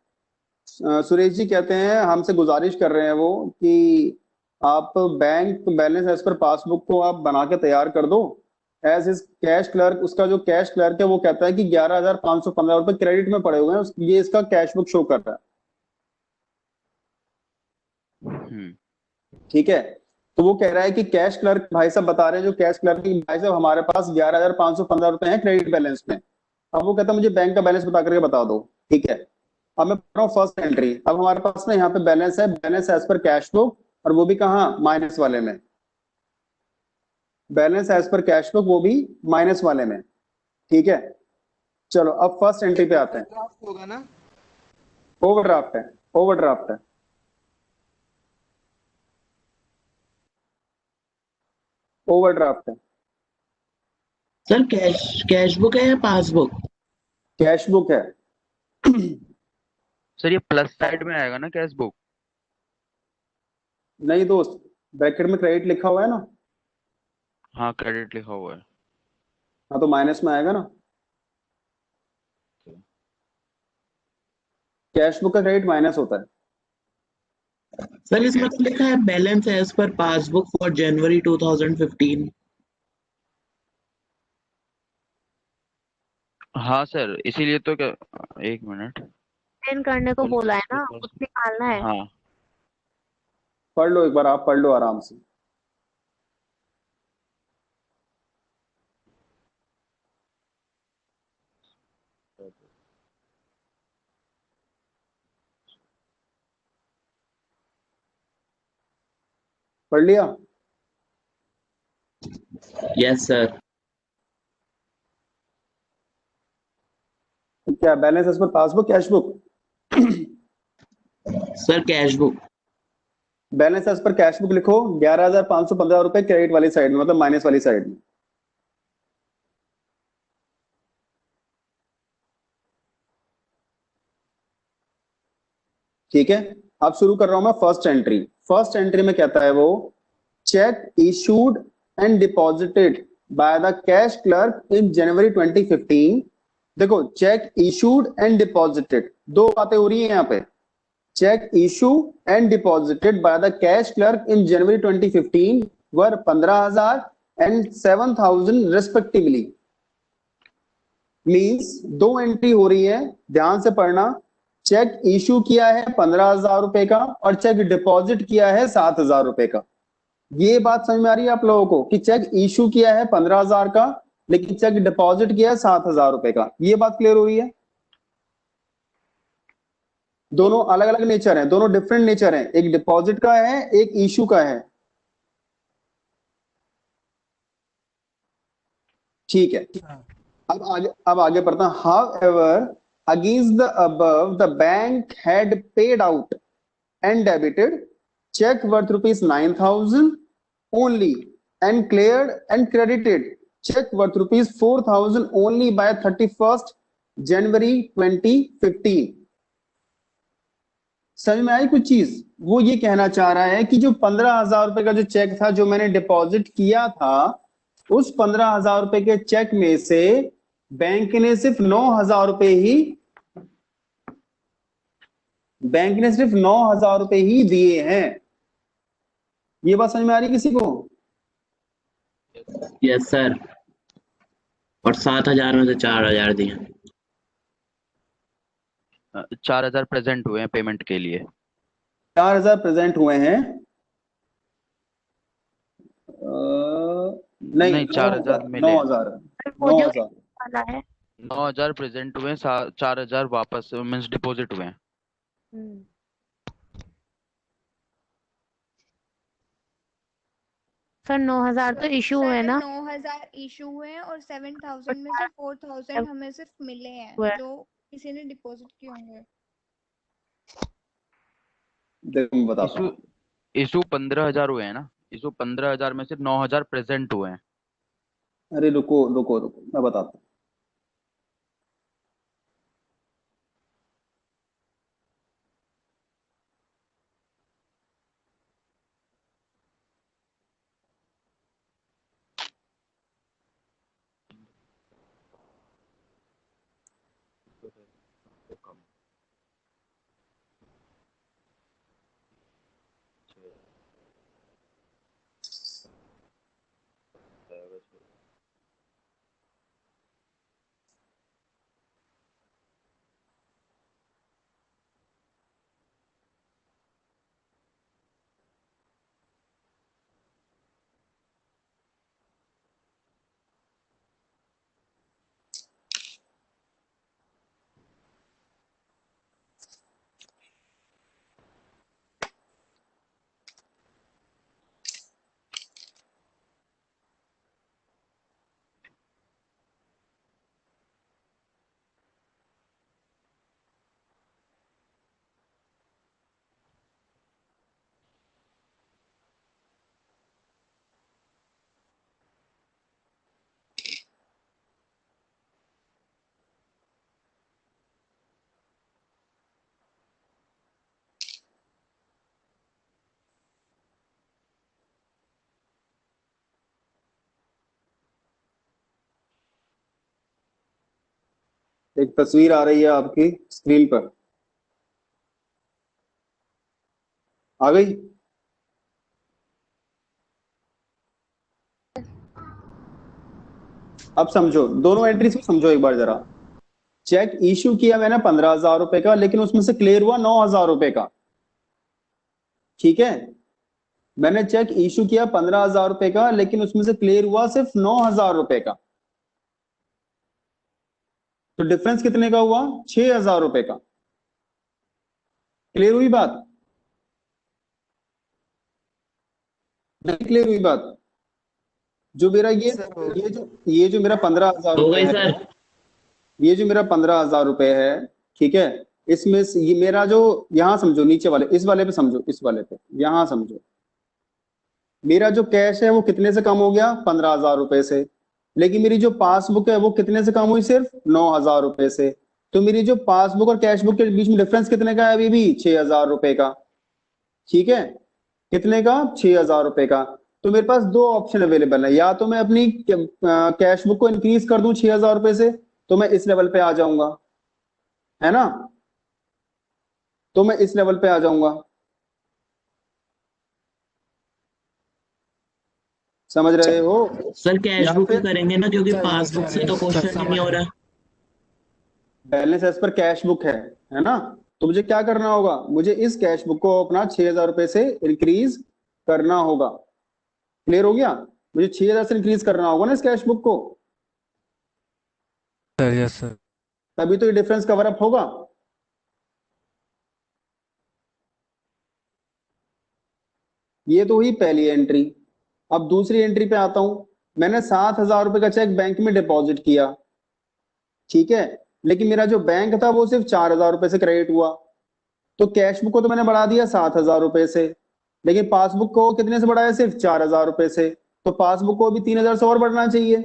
सुरेश जी कहते हैं हमसे गुजारिश कर रहे हैं वो कि आप bank balance as per passbook को आप बना के तैयार कर दो। एज इज कैश क्लर्क, उसका जो कैश क्लर्क है वो कहता है कि 11,515 रुपए क्रेडिट में पड़े हुए हैं, ये इसका कैश बुक शो कर रहा है, ठीक है? तो वो कह रहा है कि कैश क्लर्क भाई साहब बता रहे हैं, जो कैश क्लर्क भाई साहब हमारे पास 11,515 रुपए हैं क्रेडिट बैलेंस में। अब वो कहता है मुझे बैंक का बैलेंस बता करके बता दो, ठीक है? अब मैं पढ़ रहा हूँ फर्स्ट एंट्री। अब हमारे पास ना यहाँ पे बैलेंस है, balance as per cash book, और वो भी कहाँ? माइनस वाले में। Balance as per cash book, वो भी माइनस वाले में, ठीक है? चलो अब फर्स्ट एंट्री पे आते हैं। ड्राफ्ट होगा ना? ओवरड्राफ्ट है, ओवरड्राफ्ट है। ओवरड्राफ्ट है। सर कैश बुक है या पासबुक? कैश बुक है। सर ये प्लस साइड में आएगा ना कैश बुक? नहीं दोस्त, ब्रैकेट में क्रेडिट लिखा हुआ है ना। हाँ क्रेडिट लिखा हुआ है। हाँ तो माइनस में आएगा ना। कैश बुक का क्रेडिट माइनस होता है। सर इसमें तो लिखा है balance as per passbook for January 2015। हाँ सर इसीलिए तो क्या, एक मिनट। पेन करने को बोला है ना, कुछ निकालना है। हाँ पढ़ लो एक बार, आप पढ़ लो आराम से। पढ़ लिया? Yes sir. क्या balance as per passbook cash book? Sir cash book. Balance as per cash book लिखो 11,515 रुपए क्रेडिट वाली साइड में, मतलब माइनस वाली साइड में। ठीक है, अब शुरू कर रहा हूं मैं फर्स्ट एंट्री। फर्स्ट एंट्री में कहता है वो, cheque issued and deposited by the cash clerk in January 2015। देखो, चेक इशूड एंड डिपॉजिटेड, दो बातें हो रही है यहाँ पे। Cheque issue and deposited by the cash clerk in January 2015 were 15,000 and 7,000 respectively. Means दो एंट्री हो रही है, ध्यान से पढ़ना। चेक इशू किया है 15,000 रुपए का और चेक डिपॉजिट किया है 7,000 रुपए का। ये बात समझ में आ रही है आप लोगों को कि चेक इशू किया है 15,000 का लेकिन चेक डिपॉजिट किया है 7,000 रुपए का। ये बात क्लियर हो रही है? दोनों अलग अलग नेचर है, दोनों डिफरेंट नेचर है। एक डिपॉजिट का है, एक इशू का है। ठीक है, अब आगे पढ़ता हूं। How ever against the above the bank had paid out and debited check worth rupees 9,000 only and cleared and credited check worth rupees 4,000 only by 31st January 2015। समझ में आई कुछ चीज? वो ये कहना चाह रहा है कि जो 15,000 रुपए का जो चेक था जो मैंने डिपॉजिट किया था, उस 15,000 रुपए के चेक में से बैंक ने सिर्फ 9,000 रुपए ही बैंक ने सिर्फ 9,000 रुपए ही दिए हैं। ये बात समझ में आ रही किसी को? Yes sir. और 7,000 में से 4,000 दिए। 4,000 प्रेजेंट हुए हैं पेमेंट के लिए। 4,000 प्रेजेंट हुए हैं। नहीं 4,000 मिले। 9,000 9,000 9,000 प्रेजेंट हुए, 4,000 वापस मीन्स डिपॉजिट हुए हैं। सर 9,000 तो इशू हुए ना। 9,000 इशू हुए हैं और 7,000 में से 4,000 हमें सिर्फ मिले हैं जो किसी ने डिपॉजिट किए होंगे। देखो मैं बताता हूं। इशू 15,000 हुए हैं ना। इशू 15,000 में से 9,000 प्रेजेंट हुए हैं। अरे रुको रुको रुको, मैं बताता हूं। एक तस्वीर आ रही है आपकी स्क्रीन पर, आ गई? अब समझो, दोनों एंट्रीज को समझो एक बार जरा। चेक इशू किया मैंने 15,000 रुपए का, लेकिन उसमें से क्लियर हुआ 9,000 रुपए का। ठीक है, मैंने चेक इशू किया 15,000 रुपए का, लेकिन उसमें से क्लियर हुआ सिर्फ 9,000 रुपए का। तो डिफरेंस कितने का हुआ? 6,000 रुपए का। क्लियर हुई बात? नहीं क्लियर हुई बात? जो मेरा ये जो मेरा 15,000 रुपए है, ये जो मेरा 15,000 रुपए है, ठीक है, इसमें से ये मेरा जो, यहां समझो नीचे वाले, इस वाले पे समझो, इस वाले पे यहां समझो, मेरा जो कैश है वो कितने से कम हो गया? 15,000 रुपए से। लेकिन मेरी जो पासबुक है वो कितने से कम हुई? सिर्फ 9,000 रुपए से। तो मेरी जो पासबुक और कैश बुक के बीच में डिफरेंस कितने का है? अभी भी 6,000 रुपए का। ठीक है, कितने का? 6,000 रुपए का। तो मेरे पास दो ऑप्शन अवेलेबल है, या तो मैं अपनी कैश बुक को इंक्रीज कर दूं 6,000 रुपए से, तो मैं इस लेवल पे आ जाऊंगा, है ना, तो मैं इस लेवल पे आ जाऊंगा। समझ रहे हो? सर कैश बुक में करेंगे ना, क्योंकि पासबुक से तो क्वेश्चन नहीं हो रहा। Balance as per cash book है ना, तो मुझे क्या करना होगा? मुझे इस कैश बुक को अपना 6,000 रुपए से इंक्रीज करना होगा। क्लियर हो गया? मुझे 6,000 से इंक्रीज करना होगा ना इस कैश बुक को, सर यस सर। तभी तो ये डिफरेंस कवर अप होगा। ये तो हुई पहली एंट्री। अब दूसरी एंट्री पे आता हूं। मैंने 7,000 रुपए का चेक बैंक में डिपॉजिट किया, ठीक है, लेकिन मेरा जो बैंक था वो सिर्फ 4,000 रुपए से क्रेडिट हुआ। तो कैश बुक को तो मैंने बढ़ा दिया 7,000 रुपए से, लेकिन पासबुक को कितने से बढ़ाया? सिर्फ 4,000 रुपए से। तो पासबुक को भी 3,000 से और बढ़ना चाहिए,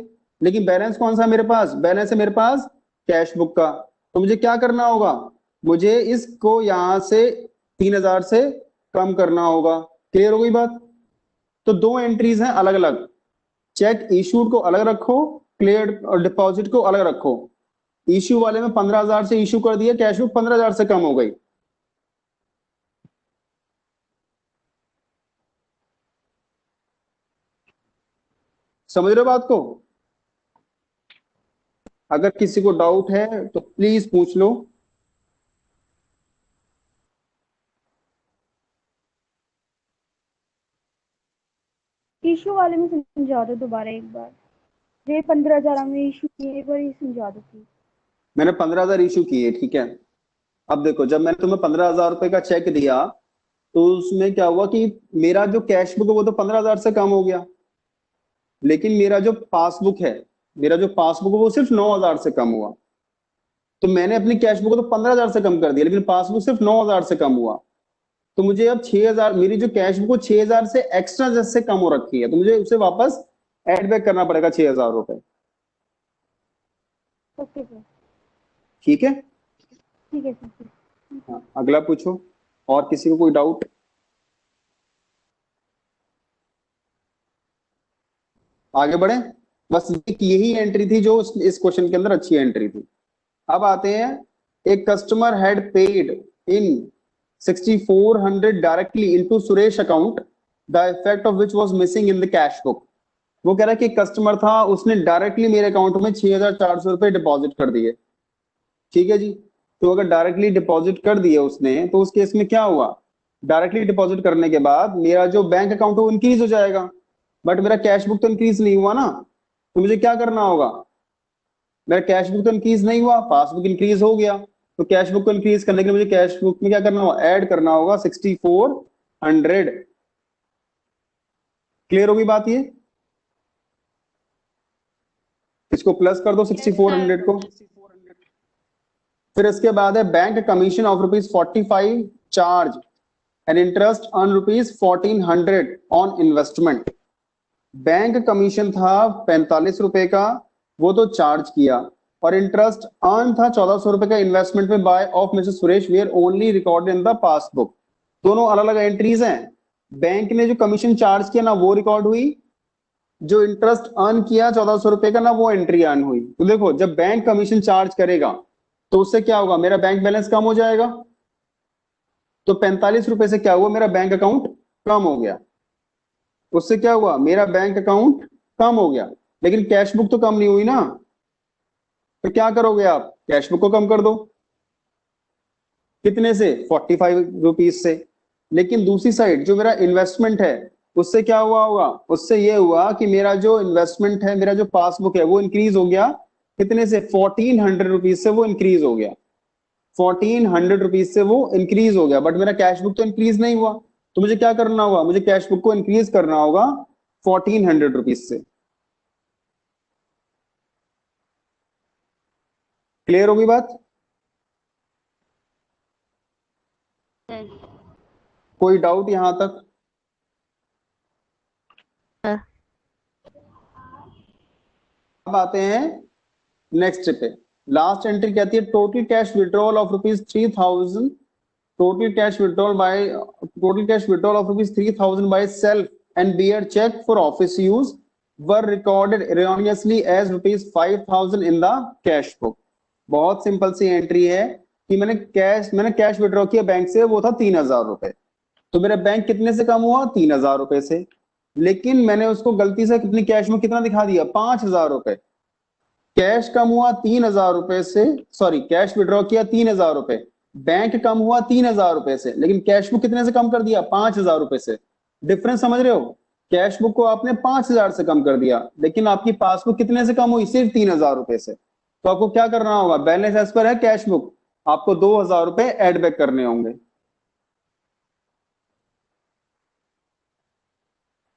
लेकिन बैलेंस कौन सा मेरे पास? बैलेंस है मेरे पास कैश बुक का। तो मुझे क्या करना होगा? मुझे इसको यहां से 3,000 से कम करना होगा। क्लियर हो गई बात? तो दो एंट्रीज हैं अलग अलग। चेक इशूड को अलग रखो, क्लियर और डिपॉजिट को अलग रखो। इश्यू वाले में 15,000 से इशू कर दिया, कैश बुक 15,000 से कम हो गई। समझ रहे हो बात को? अगर किसी को डाउट है तो प्लीज पूछ लो। इशू वाले में समझा दो दोबारा एक बार। ये 15,000 हमें इशू किए, एक बार ये समझा दो प्लीज। मैंने 15,000 इशू किए, ठीक है। अब देखो, जब मैंने तुम्हें 15,000 रुपए का चेक दिया तो उसमें क्या हुआ कि मेरा जो कैश बुक है वो तो 15,000 से कम हो गया, लेकिन मेरा जो पासबुक है वो सिर्फ 9,000 से कम हुआ। तो मैंने अपनी कैश बुक को तो 15,000 से कम कर दिया, लेकिन पासबुक सिर्फ 9,000 से कम हुआ। तो मुझे अब 6,000, मेरी जो कैश बुक 6,000 से एक्स्ट्रा जैसे कम हो रखी है, तो मुझे उसे वापस एड बैक करना पड़ेगा 6,000 रुपए। ओके सर, ठीक है? ठीक है सर। हाँ, अगला पूछो। और किसी को कोई डाउट? आगे बढ़े। बस यही एंट्री थी जो इस क्वेश्चन के अंदर अच्छी एंट्री थी। अब आते हैं, एक customer had paid in 6,400 directly into Suresh account, the effect of which was missing in the cash book. वो कह रहा है कि कस्टमर था, उसने डायरेक्टली मेरे अकाउंट में 6,400 रुपए डिपॉजिट कर दिए। ठीक है जी। तो अगर डायरेक्टली डिपॉजिट कर दिए उसने, तो उस केस में क्या हुआ? डायरेक्टली डिपॉजिट करने के बाद मेरा जो बैंक अकाउंट है वो इंक्रीज हो जाएगा, बट मेरा कैश बुक तो इंक्रीज नहीं हुआ ना। तो मुझे क्या करना होगा? मेरा कैश बुक तो इंक्रीज नहीं हुआ, पासबुक इंक्रीज हो गया। तो कैश बुक को इंक्रीज करने के लिए मुझे कैश बुक में क्या करना होगा? ऐड करना होगा 6,400। क्लियर होगी बात? ये इसको प्लस कर दो 6,400 को। फिर इसके बाद है bank commission of ₹45 charge and interest on ₹1,400 on investment. Bank commission था 45 रुपए का, वो तो चार्ज किया, और इंटरेस्ट अर्न था 1,400 रुपए का इन्वेस्टमेंट में by of mister Suresh, where only recorded in the passbook. दोनों अलग अलग एंट्रीज हैं। बैंक ने जो कमीशन चार्ज किया ना वो रिकॉर्ड हुई, जो इंटरेस्ट अर्न किया 1,400 रुपए का ना वो एंट्री अर्न हुई। तो देखो, जब बैंक कमीशन चार्ज करेगा तो उससे क्या होगा, मेरा बैंक बैलेंस कम हो जाएगा। तो 45 रुपए से क्या हुआ, मेरा बैंक अकाउंट कम हो गया। उससे क्या हुआ, मेरा बैंक अकाउंट कम हो गया, लेकिन कैश बुक तो कम नहीं हुई ना। तो क्या करोगे आप, कैश बुक को कम कर दो। कितने से, 45 रुपीज से। लेकिन दूसरी साइड जो मेरा इन्वेस्टमेंट है उससे क्या हुआ होगा, उससे ये हुआ कि मेरा जो इन्वेस्टमेंट है, मेरा जो पासबुक है वो इंक्रीज हो गया। कितने से, 1400 रुपीज से वो इंक्रीज हो गया। 1400 रुपीज से वो इंक्रीज हो गया, बट मेरा कैश बुक तो इंक्रीज नहीं हुआ। तो मुझे क्या करना होगा, मुझे कैश बुक को इंक्रीज करना होगा 1400 रुपीज से। क्लियर होगी बात? कोई डाउट यहां तक? अब आते हैं नेक्स्ट पे। लास्ट एंट्री कहती है total cash withdrawal of ₹3000, total cash withdrawal of ₹3000 by self and bearer check for office use were recorded erroneously as ₹5000 in the cash book। बहुत सिंपल सी एंट्री है कि मैंने कैश विड्रॉ किया bank से, वो था 3000 रुपए। तो मेरा बैंक कितने से कम हुआ, 3000 रुपए से। लेकिन मैंने उसको गलती से अपनी कैश में कितना दिखा दिया, 5000 रुपए। कैश कम हुआ 3000 रुपए से, सॉरी कैश विड्रॉ किया 3000 रुपए, बैंक कम हुआ 3000 रुपए से, लेकिन कैश बुक कितने से कम कर दिया, 5000 रुपए से। डिफरेंस समझ रहे हो, कैश बुक को आपने 5000 से कम कर दिया, लेकिन आपकी पासबुक कितने से कम हुई, सिर्फ 3000 रुपए से। तो आपको क्या करना होगा, बैलेंस एज पर है कैश बुक, आपको 2000 रुपए एड बैक करने होंगे।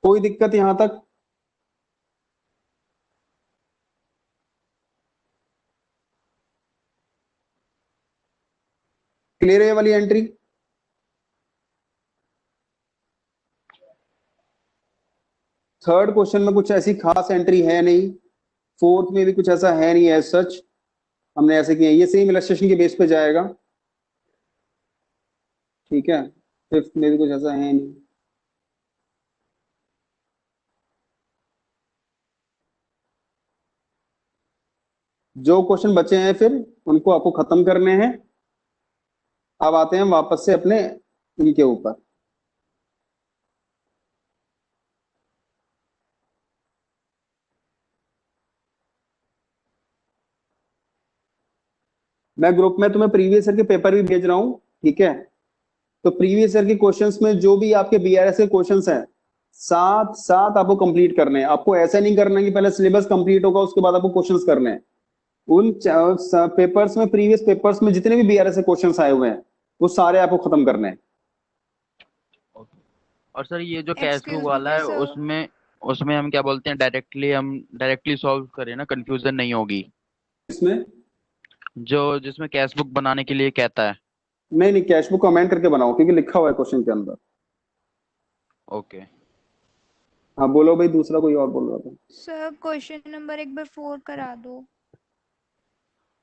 कोई दिक्कत यहां तक? क्लियर है ये वाली एंट्री? थर्ड क्वेश्चन में कुछ ऐसी खास एंट्री है नहीं, फोर्थ में भी कुछ ऐसा है नहीं एज सच, हमने ऐसे किया। ये सेम इलस्ट्रेशन के बेस पे जाएगा, ठीक है। फिफ्थ में भी कुछ ऐसा है नहीं। जो क्वेश्चन बचे हैं फिर उनको आपको खत्म करने हैं। अब आते हैं वापस से अपने इनके ऊपर। मैं ग्रुप में तुम्हें प्रीवियस ईयर के पेपर भी भेज रहा हूं, ठीक है। तो प्रीवियस ईयर के क्वेश्चंस में जो भी आपके बीआरएस के क्वेश्चंस हैं, साथ साथ आपको कंप्लीट करने हैं। आपको ऐसा नहीं करना है कि पहले सिलेबस कंप्लीट होगा उसके बाद आपको क्वेश्चंस करने हैं। उन पेपर्स में, प्रीवियस पेपर्स में जितने भी बीआरएस के क्वेश्चंस आए हुए हैं वो सारे आपको खत्म करने हैं। और सर ये जो कैश बुक वाला है उसमें हम क्या बोलते हैं, डायरेक्टली सॉल्व करें ना, कंफ्यूजन नहीं होगी इसमें। जिसमें कैश बुक बनाने के लिए कहता है। नहीं, कैश बुक कमेंट करके बनाओ क्योंकि लिखा हुआ है क्वेश्चन के अंदर। ओके। हाँ बोलो भाई, दूसरा कोई और बोल रहा था। सर क्वेश्चन नंबर एक बार 4 करा दो।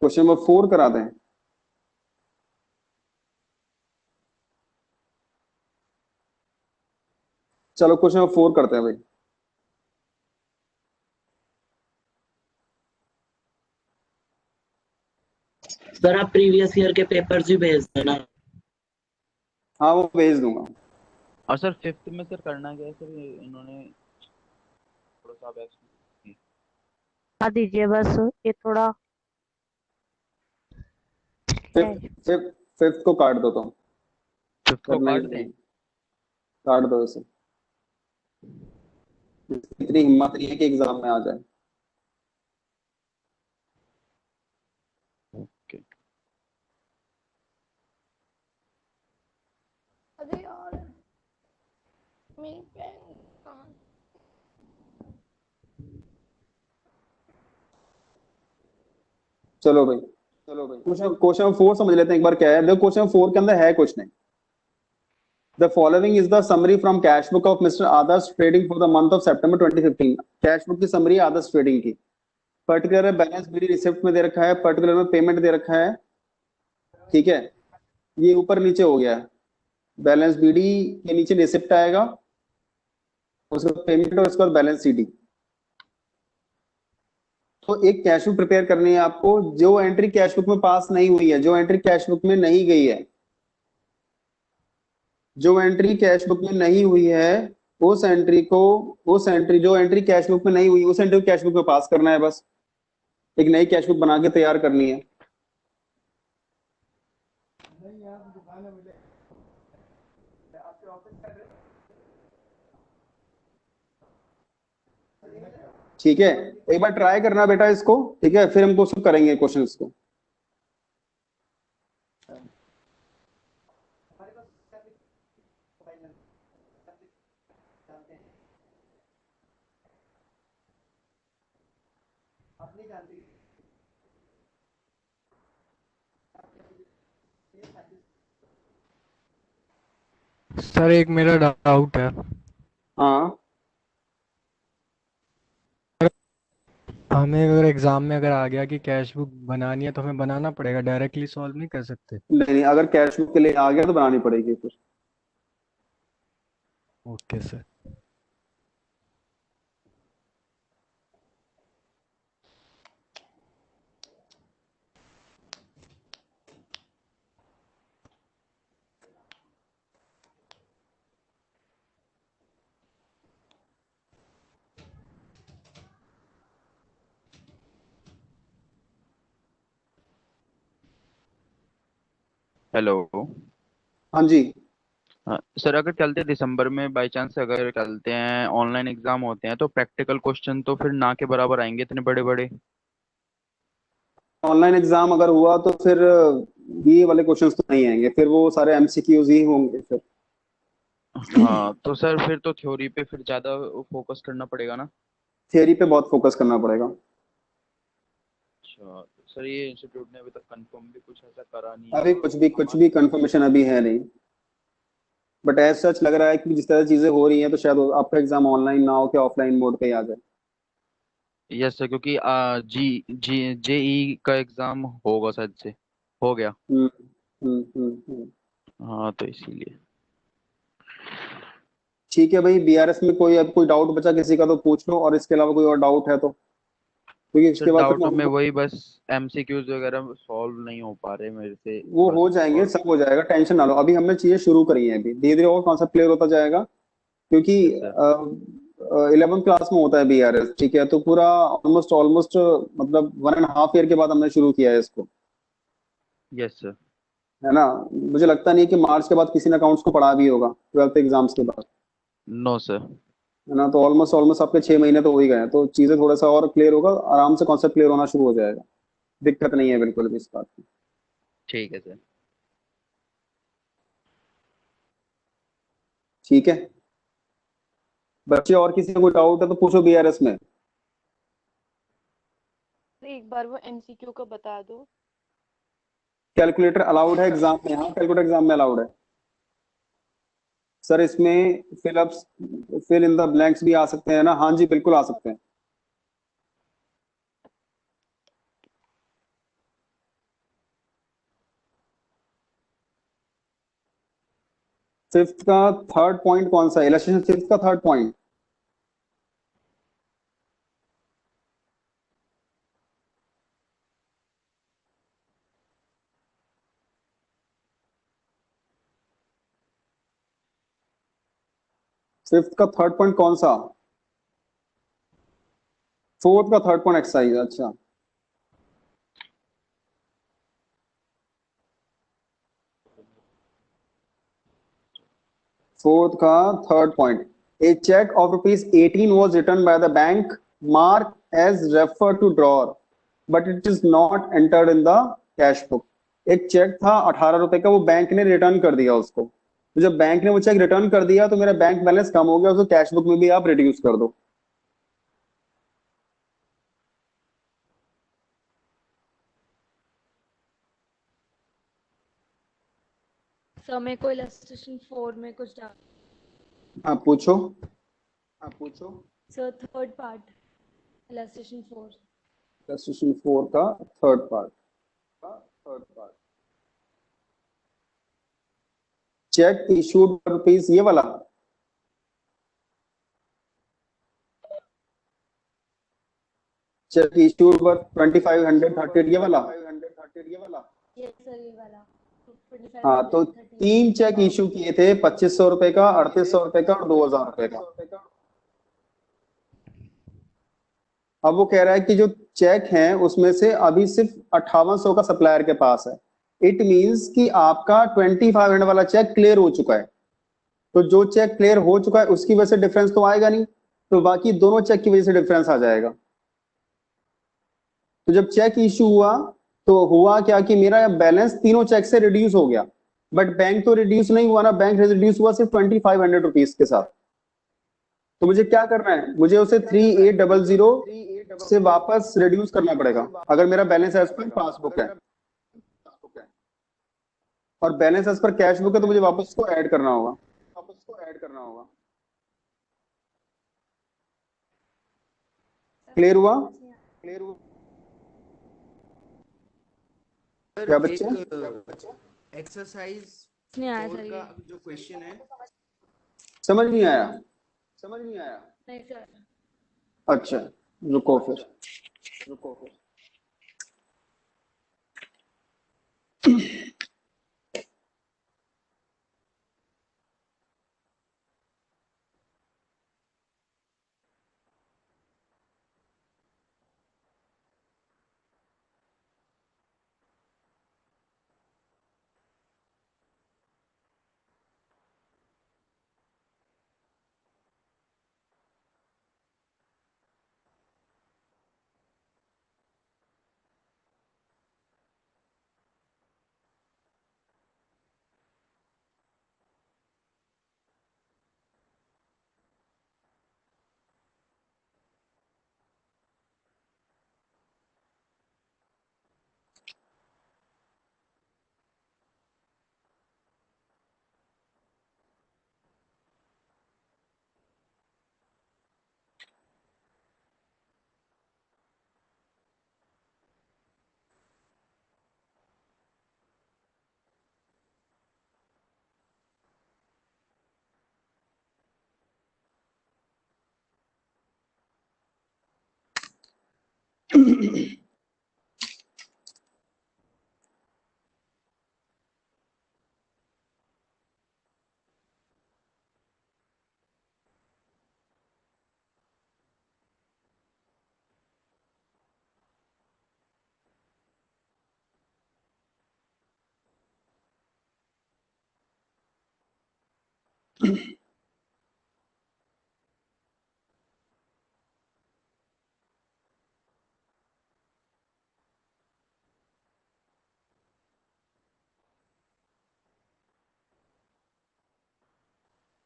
क्वेश्चन नंबर 4 करा दें? चलो क्वेश्चन नंबर 4 करते हैं भाई। सर आप प्रीवियस ईयर के पेपर्स भी भेज देना। हाँ वो भेज दूंगा। और सर फिफ्थ में सर करना क्या है सर, इन्होंने थोड़ा सा बता दीजिए बस, ये थोड़ा फिफ्थ को काट दो तुम। फिफ्थ को काट दें? काट दो इसे, इतनी हिम्मत नहीं है कि एग्जाम में आ जाए। अरे यार मेरी पेन कहाँ? चलो भाई क्वेश्चन 4 समझ लेते हैं एक बार क्या है। देखो क्वेश्चन 4 के अंदर है कुछ नहीं। The following is the summary from cash book of Mr. Adarsh Trading for the month of September 2015। Cash book की समरी है आदर्श ट्रेडिंग की। पर्टिकुलर बैलेंस बीडी रिसिप्ट में दे रखा है, पर्टिकुलर में पेमेंट दे रखा है, ठीक है। ये ऊपर नीचे हो गया है, बैलेंस बीडी के नीचे रिसिप्ट आएगा, उसके बाद पेमेंट और उसके बाद बैलेंस सीडी। तो एक कैश बुक प्रिपेयर करनी है आपको, जो एंट्री कैश बुक में पास नहीं हुई है, जो एंट्री कैश बुक में नहीं गई है, जो एंट्री कैश बुक में नहीं हुई है, उस एंट्री को, उस एंट्री जो एंट्री कैश बुक में नहीं हुई उस एंट्री को कैश बुक में पास करना है। बस एक नई कैश बुक बना के तैयार करनी है। ठीक है, एक बार ट्राई करना बेटा इसको, ठीक है, फिर हम क्वेश्चन करेंगे क्वेश्चंस को। सर एक मेरा डाउट है। हाँ, हमें अगर एग्जाम में अगर आ गया कि कैश बुक बनानी है तो हमें बनाना पड़ेगा, डायरेक्टली सॉल्व नहीं कर सकते? नहीं, अगर कैश बुक के लिए आ गया तो बनानी पड़ेगी फिर। Okay sir. हेलो। हाँ जी। हाँ, सर अगर चलते दिसंबर में बाई चांस अगर चलते हैं ऑनलाइन एग्जाम होते हैं तो प्रैक्टिकल क्वेश्चन तो फिर ना के बराबर आएंगे इतने बड़े बड़े। ऑनलाइन एग्जाम अगर हुआ तो फिर ये वाले क्वेश्चंस तो नहीं आएंगे, फिर वो सारे एमसीक्यूज ही होंगे फिर। हाँ तो सर फिर तो थ्योरी पे फिर ज्यादा फोकस करना पड़ेगा ना। थियरी पे बहुत फोकस करना पड़ेगा। अच्छा तो सर ये इंस्टीट्यूट ने अभी तक कंफर्म भी कुछ ऐसा करा नहीं अभी और कुछ भी कंफर्मेशन अभी है नहीं, बट एज सच लग रहा है कि जिस तरह चीजें हो रही हैं तो शायद आपका एग्जाम ऑनलाइन ना हो के ऑफलाइन मोड पे ही आ जाए। यस सर क्योंकि जी जी जेई का एग्जाम होगा शायद से हो गया। हम्म हम्म। हाँ तो इसीलिए। ठीक है भाई, बीआरएस में कोई अब कोई डाउट बचा किसी का तो पूछ लो, और इसके अलावा कोई और डाउट है तो, क्योंकि सर इसके बाद डाउट फिर में वही बस एमसीक्यूज वगैरह सॉल्व नहीं हो पा रहे मेरे से वो बस। हो जाएंगे, और सब हो जाएगा, टेंशन ना लो। अभी हमने चीजें शुरू करी हैं, अभी धीरे धीरे और कॉन्सेप्ट क्लियर होता जाएगा, क्योंकि यस सर 11th क्लास में होता है बीआरएस, ठीक है, तो पूरा ऑलमोस्ट ऑलमोस्ट मतलब 1.5 ईयर के बाद हमने शुरू किया है इसको, यस सर। है ना। मुझे लगता नहीं कि मार्च के बाद किसी ने अकाउंट्स को पढ़ा भी होगा 12th एग्जाम्स के बाद, नो सर। है ना। तो ऑलमोस्ट ऑलमोस्ट आपके 6 महीने तो हो ही गए हैं, तो चीजें थोड़ा सा और क्लियर होगा, आराम से कॉन्सेप्ट क्लियर होना शुरू हो जाएगा। दिक्कत नहीं है बिल्कुल भी इस बात की। ठीक है सर। ठीक है बच्चे, और किसी का कोई डाउट है तो पूछो बीआरएस में। एक बार वो एमसीक्यू का बता दो। कैलकुलेटर अलाउड है एग्जाम में? हाँ, कैलकुलेटर एग्जाम में अलाउड है सर। इसमें fill ups, fill in the blanks भी आ सकते हैं ना? हाँ जी बिल्कुल आ सकते हैं। फिफ्थ का थर्ड पॉइंट कौन सा है? इलस्ट्रेशन फिफ्थ का थर्ड पॉइंट। फिफ्थ का थर्ड पॉइंट कौन सा? फोर्थ का थर्ड पॉइंट एक्सरसाइज, अच्छा। फोर्थ का third point, a cheque of ₹18 was written by the bank marked as refer to drawer but it is not entered in the cash book। एक check था 18 रुपए का, वो बैंक ने return कर दिया उसको, तो जब बैंक ने वो चेक रिटर्न कर दिया तो मेरा बैंक बैलेंस कम हो गया, उसको कैश बुक में भी आप रिड्यूस कर दो। सर मेरे को इलस्ट्रेशन 4 में कुछ डाउट। आप पूछो। Sir third part illustration 4। Illustration 4 का third part, check issued rupees, ये वाला। चेक इश्यूड वर्थ 2500 ये वाला। यस सर ये वाला 2500 हाँ, तो 3 चेक इशू किए थे, 2500 रुपए का, 3800 रुपए का और 2000 रुपए का। अब वो कह रहा है कि जो चेक है उसमें से अभी सिर्फ 5800 का सप्लायर के पास है। इट मींस कि आपका 2500 वाला चेक क्लियर हो चुका है। तो जो चेक क्लियर हो चुका है उसकी वजह से डिफरेंस तो आएगा नहीं, तो बाकी दोनों चेक की वजह से डिफरेंस आ जाएगा। तो जब चेक इशू हुआ तो हुआ क्या कि मेरा बैलेंस तीनों चेक से रिड्यूस हो गया, बट बैंक तो रिड्यूस नहीं हुआ ना, बैंक रिड्यूस हुआ सिर्फ 2500 रुपीज के साथ। तो मुझे क्या करना है, मुझे उसे 3800 से वापस रिड्यूस करना पड़ेगा अगर मेरा बैलेंस एज पर पासबुक है, और balance as per cash book है तो मुझे वापस उसको ऐड करना होगा। क्लियर हुआ? क्या बच्चे? एक्सरसाइज नहीं आया 4 सर का ये जो क्वेश्चन है समझ नहीं आया? नहीं सर अच्छा, रुको फिर।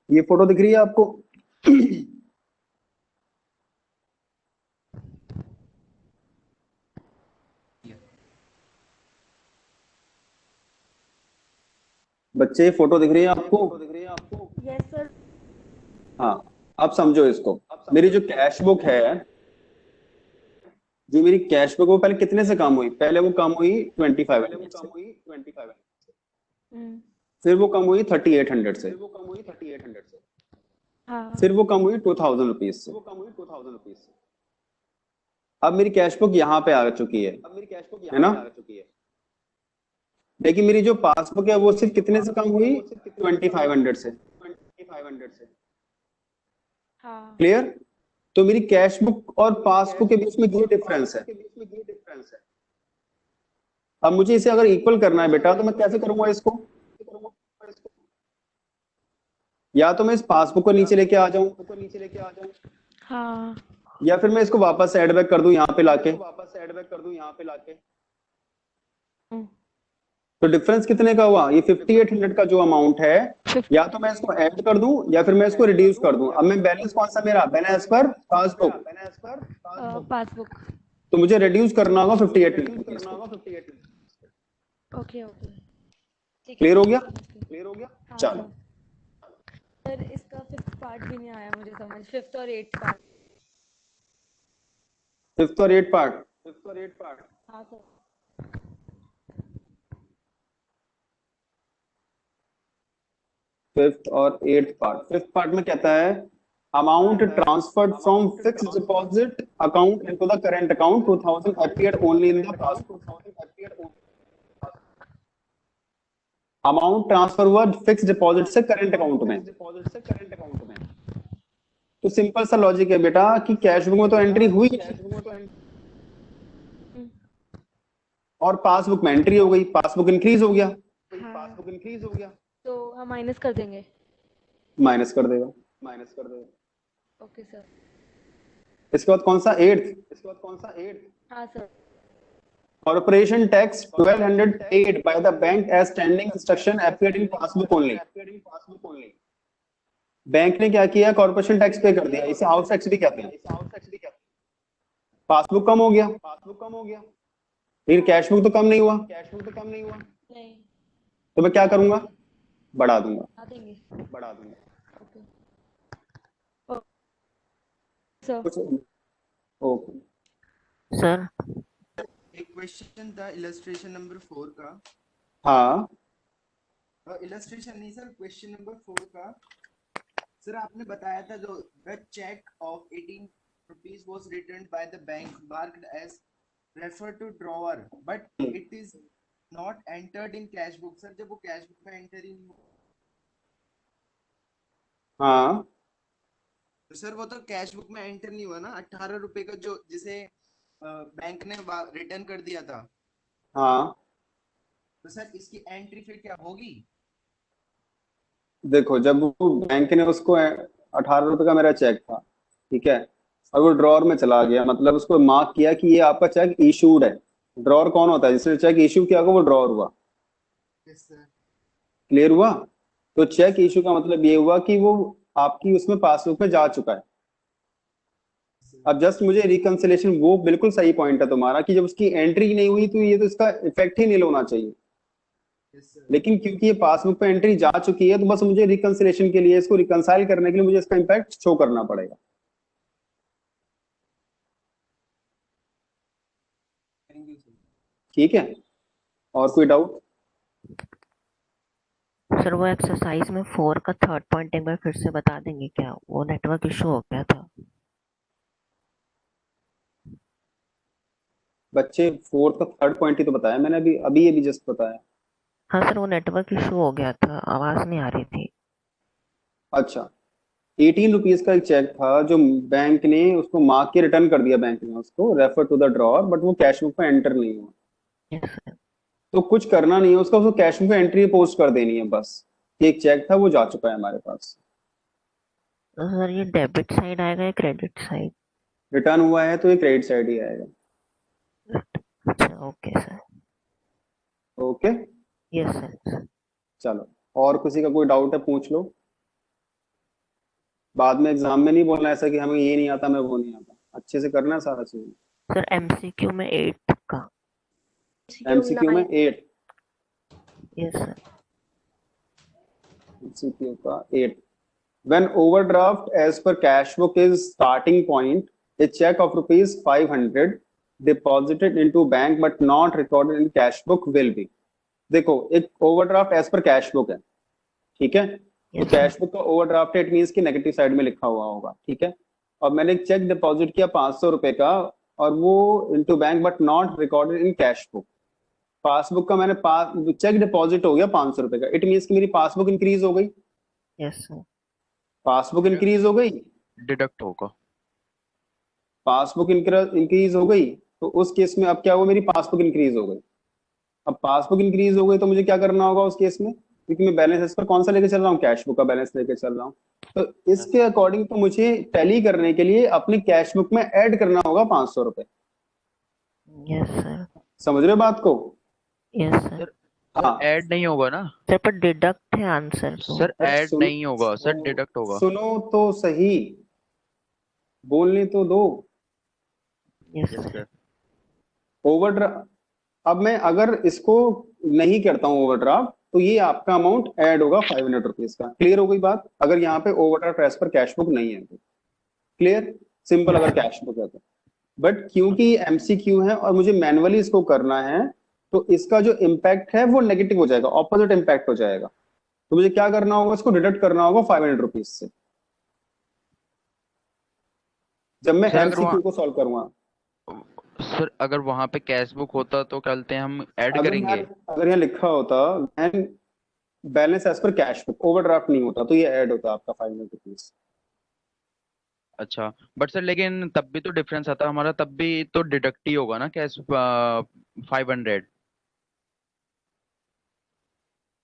ये फोटो दिख रही है आपको? बच्चे फोटो दिख रही है आपको? यस सर हाँ, अब समझो इसको। मेरी जो कैश बुक है, जो मेरी कैश बुक वो पहले कितने से कम हुई? पहले वो कम हुई 2500 से, फिर वो कम हुई 3800 से, हाँ फिर वो कम हुई 2000 रुपीज से। अब मेरी कैश बुक यहाँ पे आ चुकी है ना? लेकिन मेरी जो पासबुक है वो सिर्फ कितने से कम हुई? 2500 से। हाँ क्लियर? तो मेरी कैश बुक और पासबुक के बीच में ये डिफरेंस है। अब मुझे इसे अगर इक्वल करना है बेटा तो मैं कैसे करूंगा इसको? या तो मैं इस पासबुक को नीचे लेके आ जाऊं, हाँ या फिर मैं इसको वापस ऐड बैक कर दूं यहाँ पे लाके। तो डिफरेंस कितने का हुआ? ये 5800 का जो अमाउंट है, या तो मैं इसको ऐड कर दूं या फिर मैं इसको रिड्यूस कर दूं। अब मैं बैलेंस कौन सा मेरा? Balance per passbook. पासबुक तो मुझे रिड्यूस करना होगा 5800। ओके ओके ठीक है क्लियर हो गया? हाँ चलो। सर इसका 5th पार्ट भी नहीं आया मुझे समझ, 5th और 8th पार्ट। 5th और 8th पार्ट। हाँ सर 5th और 8th पार्ट। 5th पार्ट में कहता है amount transferred from fixed deposit account into the current account 2000 appeared only in the past. Amount transfer हुआ फिक्स डिपॉजिट से current account में। तो सिंपल सा लॉजिक है बेटा कि कैश बुक में तो एंट्री हुई और पासबुक में एंट्री हो गई, पासबुक इंक्रीज हो गया। तो हम माइनस कर देंगे। माइनस कर देगा। Okay sir. इसके बाद कौन सा 8th? हाँ sir. Corporation tax 1200 paid by the bank as standing instruction appeared in passbook only. Bank ने क्या किया? कॉर्पोरेशन टैक्स पे कर दिया। इसे हाउस टैक्स भी कहते हैं। पासबुक कम हो गया, फिर कैश बुक तो कम नहीं हुआ। नहीं। तो मैं क्या करूंगा? बढ़ा दूंगा। ओके सर एक क्वेश्चन था इलस्ट्रेशन नंबर 4 का। हाँ इलस्ट्रेशन नहीं सर, क्वेश्चन नंबर 4 का। सर आपने बताया था जो the cheque of 18 rupees was returned by the bank marked as refer to drawer but it is not entered in cash book। Sir जब वो कैश बुक में एंटर ही नहीं हुआ, हाँ तो सर वो तो कैश बुक में एंटर नहीं हुआ ना। 18 रुपए का जो जिसे बैंक ने रिटर्न कर दिया था। हाँ तो सर इसकी एंट्री फिर क्या होगी? देखो, जब वो बैंक ने उसको 18 रुपए का मेरा चेक था, ठीक है, और वो ड्रॉर में चला गया, मतलब उसको मार्क किया कि ये आपका चेक इशूड है। ड्रॉर कौन होता है? जिसने चेक इशू किया होगा वो ड्रॉर हुआ। क्लियर हुआ? तो चेक इशू का मतलब ये हुआ कि वो आपकी उसमें पासबुक में जा चुका है। अब जस्ट मुझे रिकंसिलेशन, वो बिल्कुल सही पॉइंट है तुम्हारा कि जब उसकी एंट्री नहीं हुई तो ये तो इसका इफेक्ट ही नहीं होना चाहिए। लेकिन क्योंकि ये पासबुक पे एंट्री जा चुकी है तो बस मुझे रिकंसिलेशन के लिए, इसको रिकंसाइल करने के लिए मुझे इसका इम्पैक्ट शो करना पड़ेगा। ठीक है, और कोई डाउट? सर वो एक्सरसाइज में 4 का थर्ड पॉइंट एक बार फिर से बता देंगे क्या? वो नेटवर्क इशू हो गया था। बच्चे 4 का थर्ड पॉइंट ही तो बताया मैंने, अभी ये भी जस्ट बताया। हाँ सर वो नेटवर्क इशू हो गया था, आवाज नहीं आ रही थी। अच्छा, 18 रुपीज का एक चेक था जो बैंक ने उसको मार्क के रिटर्न कर दिया, बैंक ने उसको refer to the drawer, but वो कैश बुक में एंटर नहीं हुआ। Yes sir. तो कुछ करना नहीं है उसको कैश बुक में एंट्री पोस्ट कर देनी है बस। एक चेक था वो जा चुका है हमारे पास। तो सर ये डेबिट साइड आएगा या क्रेडिट साइड? रिटर्न हुआ है तो ये क्रेडिट साइड ही आएगा। अच्छा okay sir. Okay yes sir. चलो, और किसी का कोई डाउट है पूछ लो। बाद में एग्जाम में नहीं बोलना ऐसा कि हमें ये नहीं आता, हमें वो नहीं आता। अच्छे से करना है सारा चीज। सर एमसीक्यू में 8 का। एमसीक्यू में 8। Yes sir. एमसीक्यू का 8। When overdraft as per cash book is starting point, a check of rupees 500 deposited into bank but not recorded in cash book will be। देखो, एक overdraft as per cash book है, ठीक है, तो cash book का overdraft it means कि negative side में लिखा हुआ होगा, ठीक है। और मैंने एक चेक डिपॉजिट किया 500 रुपए का और वो into bank but not recorded in cash book. Passbook का मैंने चेक डिपॉजिट हो गया 500 रुपए का, इट मींस कि मेरी पासबुक इंक्रीज हो गई। Yes sir. पासबुक इंक्रीज हो गई, डिडक्ट होगा। पासबुक इंक्रीज हो गई तो उस केस में अब क्या हुआ, मेरी पासबुक इंक्रीज हो गई। अब पासबुक इंक्रीज हो गई तो मुझे क्या करना होगा उस केस में, क्योंकि मैं बैलेंस इस पर कौन सा लेके चल रहा हूँ, कैश बुक का बैलेंस लेके चल रहा हूँ। तो इसके अकॉर्डिंग तो मुझे टैली करने के लिए अपनी कैश बुक में ऐड करना होगा 500 रुपए। Yes sir. समझ रहे हो बात को? Yes sir. हाँ, ऐड नहीं होगा ना सर, पर डिडक्ट है आंसर। सर ऐड नहीं होगा सर, डिडक्ट होगा। सुनो तो सही, बोलने तो दो। Yes sir. ओवरड्राफ्ट, अब मैं अगर इसको नहीं करता हूँ ओवरड्राफ्ट तो ये आपका अमाउंट ऐड होगा 500 रुपीज का। क्लियर हो गई बात? अगर यहाँ पे overdraft as per cash book नहीं है तो क्लियर, सिंपल। अगर कैश बुक है तो, बट क्योंकि एमसीक्यू है और मुझे मैनुअली इसको करना है तो इसका जो इम्पैक्ट है वो नेगेटिव हो जाएगा, ऑपोजिट इम्पैक्ट हो जाएगा। तो मुझे क्या करना होगा, इसको डिडक्ट करना होगा 500 रुपीज से। जब मैं सर अगर एमसीक्यू वहाँ को सॉल्व करूंगा। सर अगर वहाँ पे कैश बुक होता तो क्या बोलते हैं हम ऐड अगर करेंगे। अगर यहाँ लिखा होता and balance as per cash book, overdraft नहीं होता, तो ये ऐड होता आपका 500 रुपीज। अच्छा बट सर लेकिन तब भी तो डिफरेंस आता हमारा, तब भी तो डिडक्ट ही होगा ना कैश 500।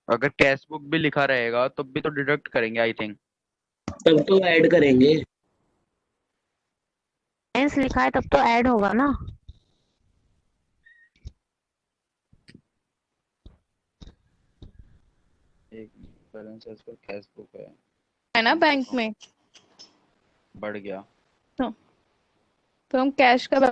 अगर कैश बुक भी लिखा रहेगा तो भी तो डिडक्ट करेंगे आई थिंक। तब तो ऐड करेंगे। बैलेंस लिखा है तब तो ऐड होगा ना। एक balance as per cash book है ना बैंक में, बढ़ गया। तो हम कैश का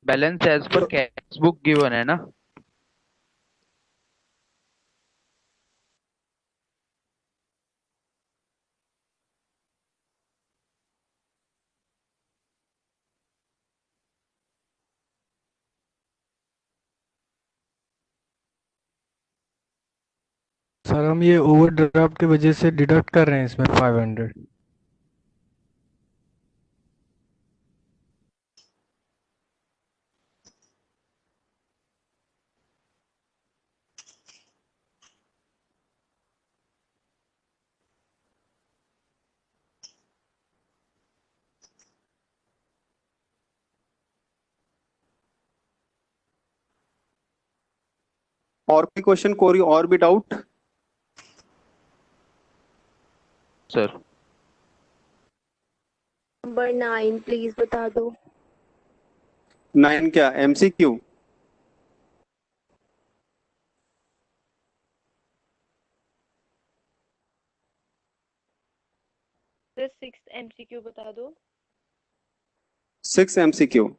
balance as per cash book given है ना। सर हम ये ओवरड्राफ्ट की वजह से डिडक्ट कर रहे हैं इसमें 500। और कोई क्वेश्चन, कोई और भी डाउट? सर नंबर 9 प्लीज बता दो। 9 क्या एमसीक्यू? सर 6 एमसीक्यू बता दो। 6 एमसीक्यू।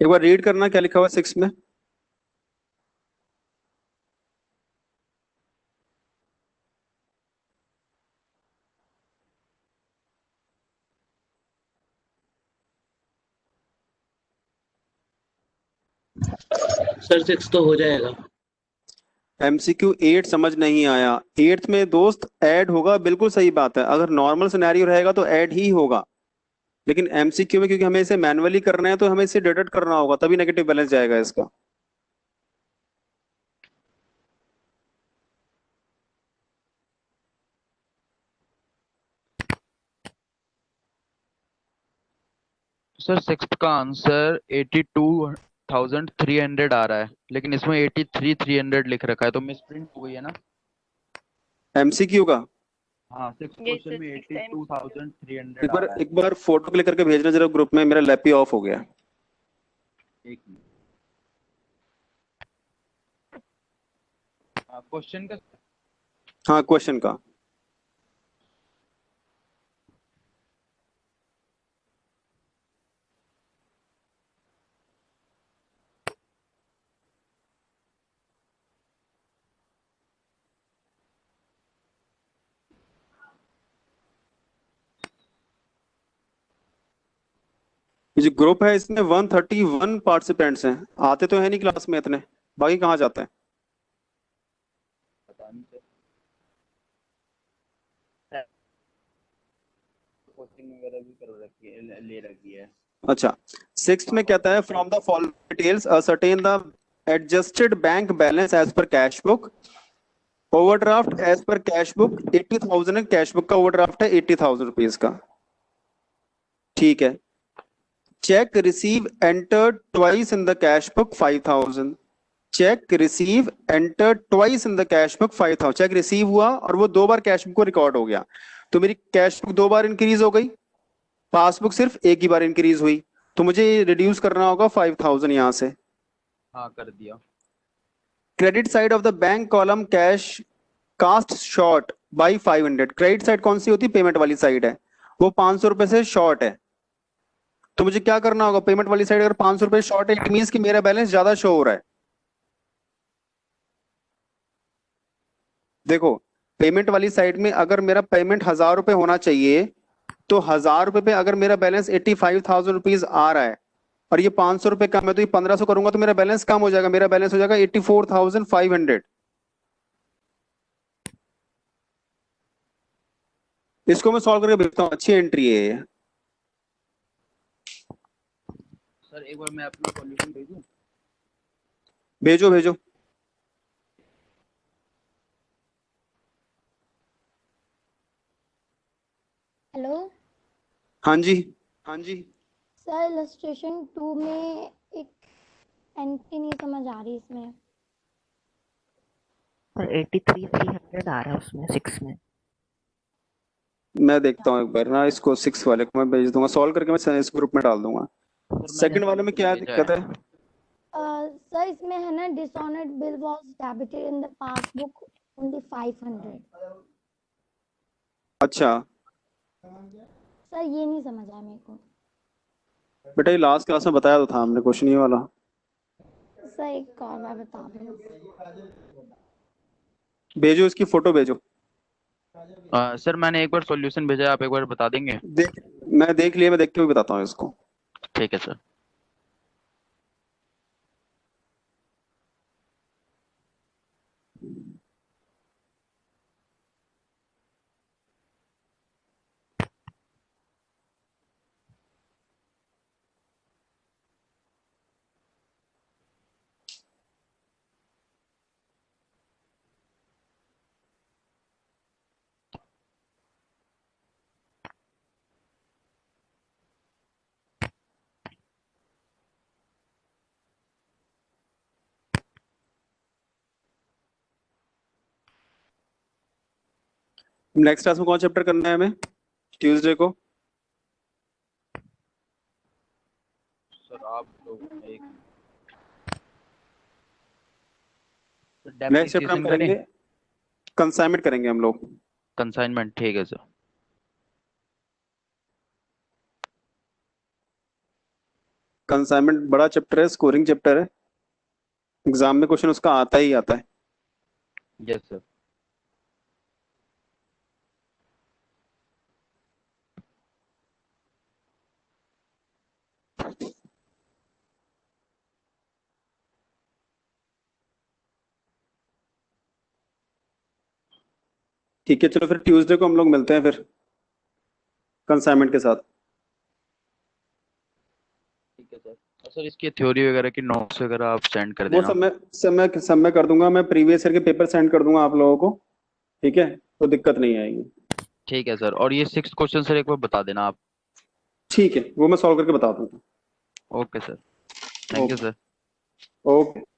एक बार रीड करना क्या लिखा हुआ 6 में। सर 6 तो हो जाएगा। एमसीक्यू 8 समझ नहीं आया। 8th में दोस्त ऐड होगा, बिल्कुल सही बात है। अगर नॉर्मल सिनेरियो रहेगा तो ऐड ही होगा, लेकिन एमसीक्यू में क्योंकि हमें इसे मैनुअली करना है तो हमें इसे डिडक्ट करना होगा, तभी नेगेटिव बैलेंस जाएगा इसका। सर 6 का आंसर 82,300 आ रहा है, लेकिन इसमें 83,300 लिख रखा है, तो मिसप्रिंट हो गई है ना। एमसीक्यू का हाँ 6 क्वेश्चन में 82,300 एक आ रहा है। बार फोटो क्लिक करके भेजना जरा ग्रुप में, मेरा लैप ही ऑफ हो गया। एक मिनट क्वेश्चन का। हाँ क्वेश्चन का। ये जो ग्रुप है इसमें 131 पार्टिसिपेंट्स हैं। आते तो है नहीं क्लास में इतने, बाकी कहाँ जाते हैं? पता नहीं सर, कोचिंग वगैरह भी कर रखी है, ले रखी है। अच्छा 6th में कहता है from the following details ascertain the adjusted bank balance as per cash book. Overdraft as per cash book 80,000 है, कैश बुक का ओवरड्राफ्ट है 80,000 रुपीज का। ठीक है। Check receive entered twice in the cash book 5,000। Check receive entered twice in the cash book 5,000। Check receive हुआ और वो 2 बार cash book को रिकॉर्ड हो गया, तो मेरी कैश बुक 2 बार इंक्रीज हो गई, पासबुक सिर्फ एक ही बार इंक्रीज हुई, तो मुझे रिड्यूस करना होगा 5,000 यहां से। हाँ कर दिया। Credit side of the bank column cash cast short by 500। Credit side कौन सी होती है? पेमेंट वाली साइड है, वो 500 रुपए से शॉर्ट है। तो मुझे क्या करना होगा, पेमेंट वाली साइड अगर 500 रुपए शॉर्ट है, इट मींस कि मेरा बैलेंस ज्यादा शो हो रहा है। देखो पेमेंट वाली साइड में अगर मेरा पेमेंट 1000 रुपए होना चाहिए, तो 1000 रुपए पे अगर मेरा बैलेंस 85,000 रुपीज आ रहा है और ये 500 रुपए कम है, तो ये 1500 करूंगा तो मेरा बैलेंस कम हो जाएगा, मेरा बैलेंस हो जाएगा 84,500। इसको मैं सॉल्व करके भेजता हूँ, अच्छी एंट्री है ये। सर एक बार मैं अपना सॉल्यूशन भेजूं? भेजो भेजो। हेलो हाँ जी हाँ जी। सर, इलस्ट्रेशन 2 में एक एंट्री नहीं समझ आ रही इसमें। पर 83,300 आ रहा है उसमें 6 में। मैं देखता हूँ एक बार ना, इसको 6 वाले को मैं भेज दूंगा, सॉल्व करके मैं इस ग्रुप में डाल दूंगा। सेकंड वाले में क्या दिक्कत है? सर इसमें है ना, dishonoured bill was debited in the passbook only 500। अच्छा सर ये नहीं समझ आया मेरे को। बेटा ये लास्ट क्लास में बताया तो था हमने, क्वेश्चन ये वाला। सर एक और बार बता दो। भेजो, इसकी फोटो भेजो। सर मैंने एक बार सॉल्यूशन भेजा है, आप एक बार बता देंगे? मैं देख लिया, मैं देख के भी बताता हूँ इसको। ठीक है सर। नेक्स्ट क्लास में कौन चैप्टर करना है हमें ट्यूसडे को? सर आप लोग एक नेक्स्ट चैप्टर हम करेंगे कंसाइनमेंट करेंगे हम लोग। कंसाइनमेंट, ठीक है सर। कंसाइनमेंट बड़ा चैप्टर है, स्कोरिंग चैप्टर है, एग्जाम में क्वेश्चन उसका आता ही आता है। Yes sir. ठीक है चलो फिर ट्यूसडे को हम लोग मिलते हैं फिर कंसाइनमेंट के साथ। ठीक है सर। सर इसकी थ्योरी वगैरह की नोट्स वगैरह आप सेंड कर वो देना। सब मैं कर दूंगा, मैं प्रीवियस ईयर के पेपर सेंड कर दूंगा आप लोगों को, ठीक है, तो दिक्कत नहीं आएगी। ठीक है सर। और ये 6 क्वेश्चन सर एक बार बता देना आप। ठीक है, वो मैं सॉल्व करके बता दूंगा। Okay sir, thank you sir. Okay.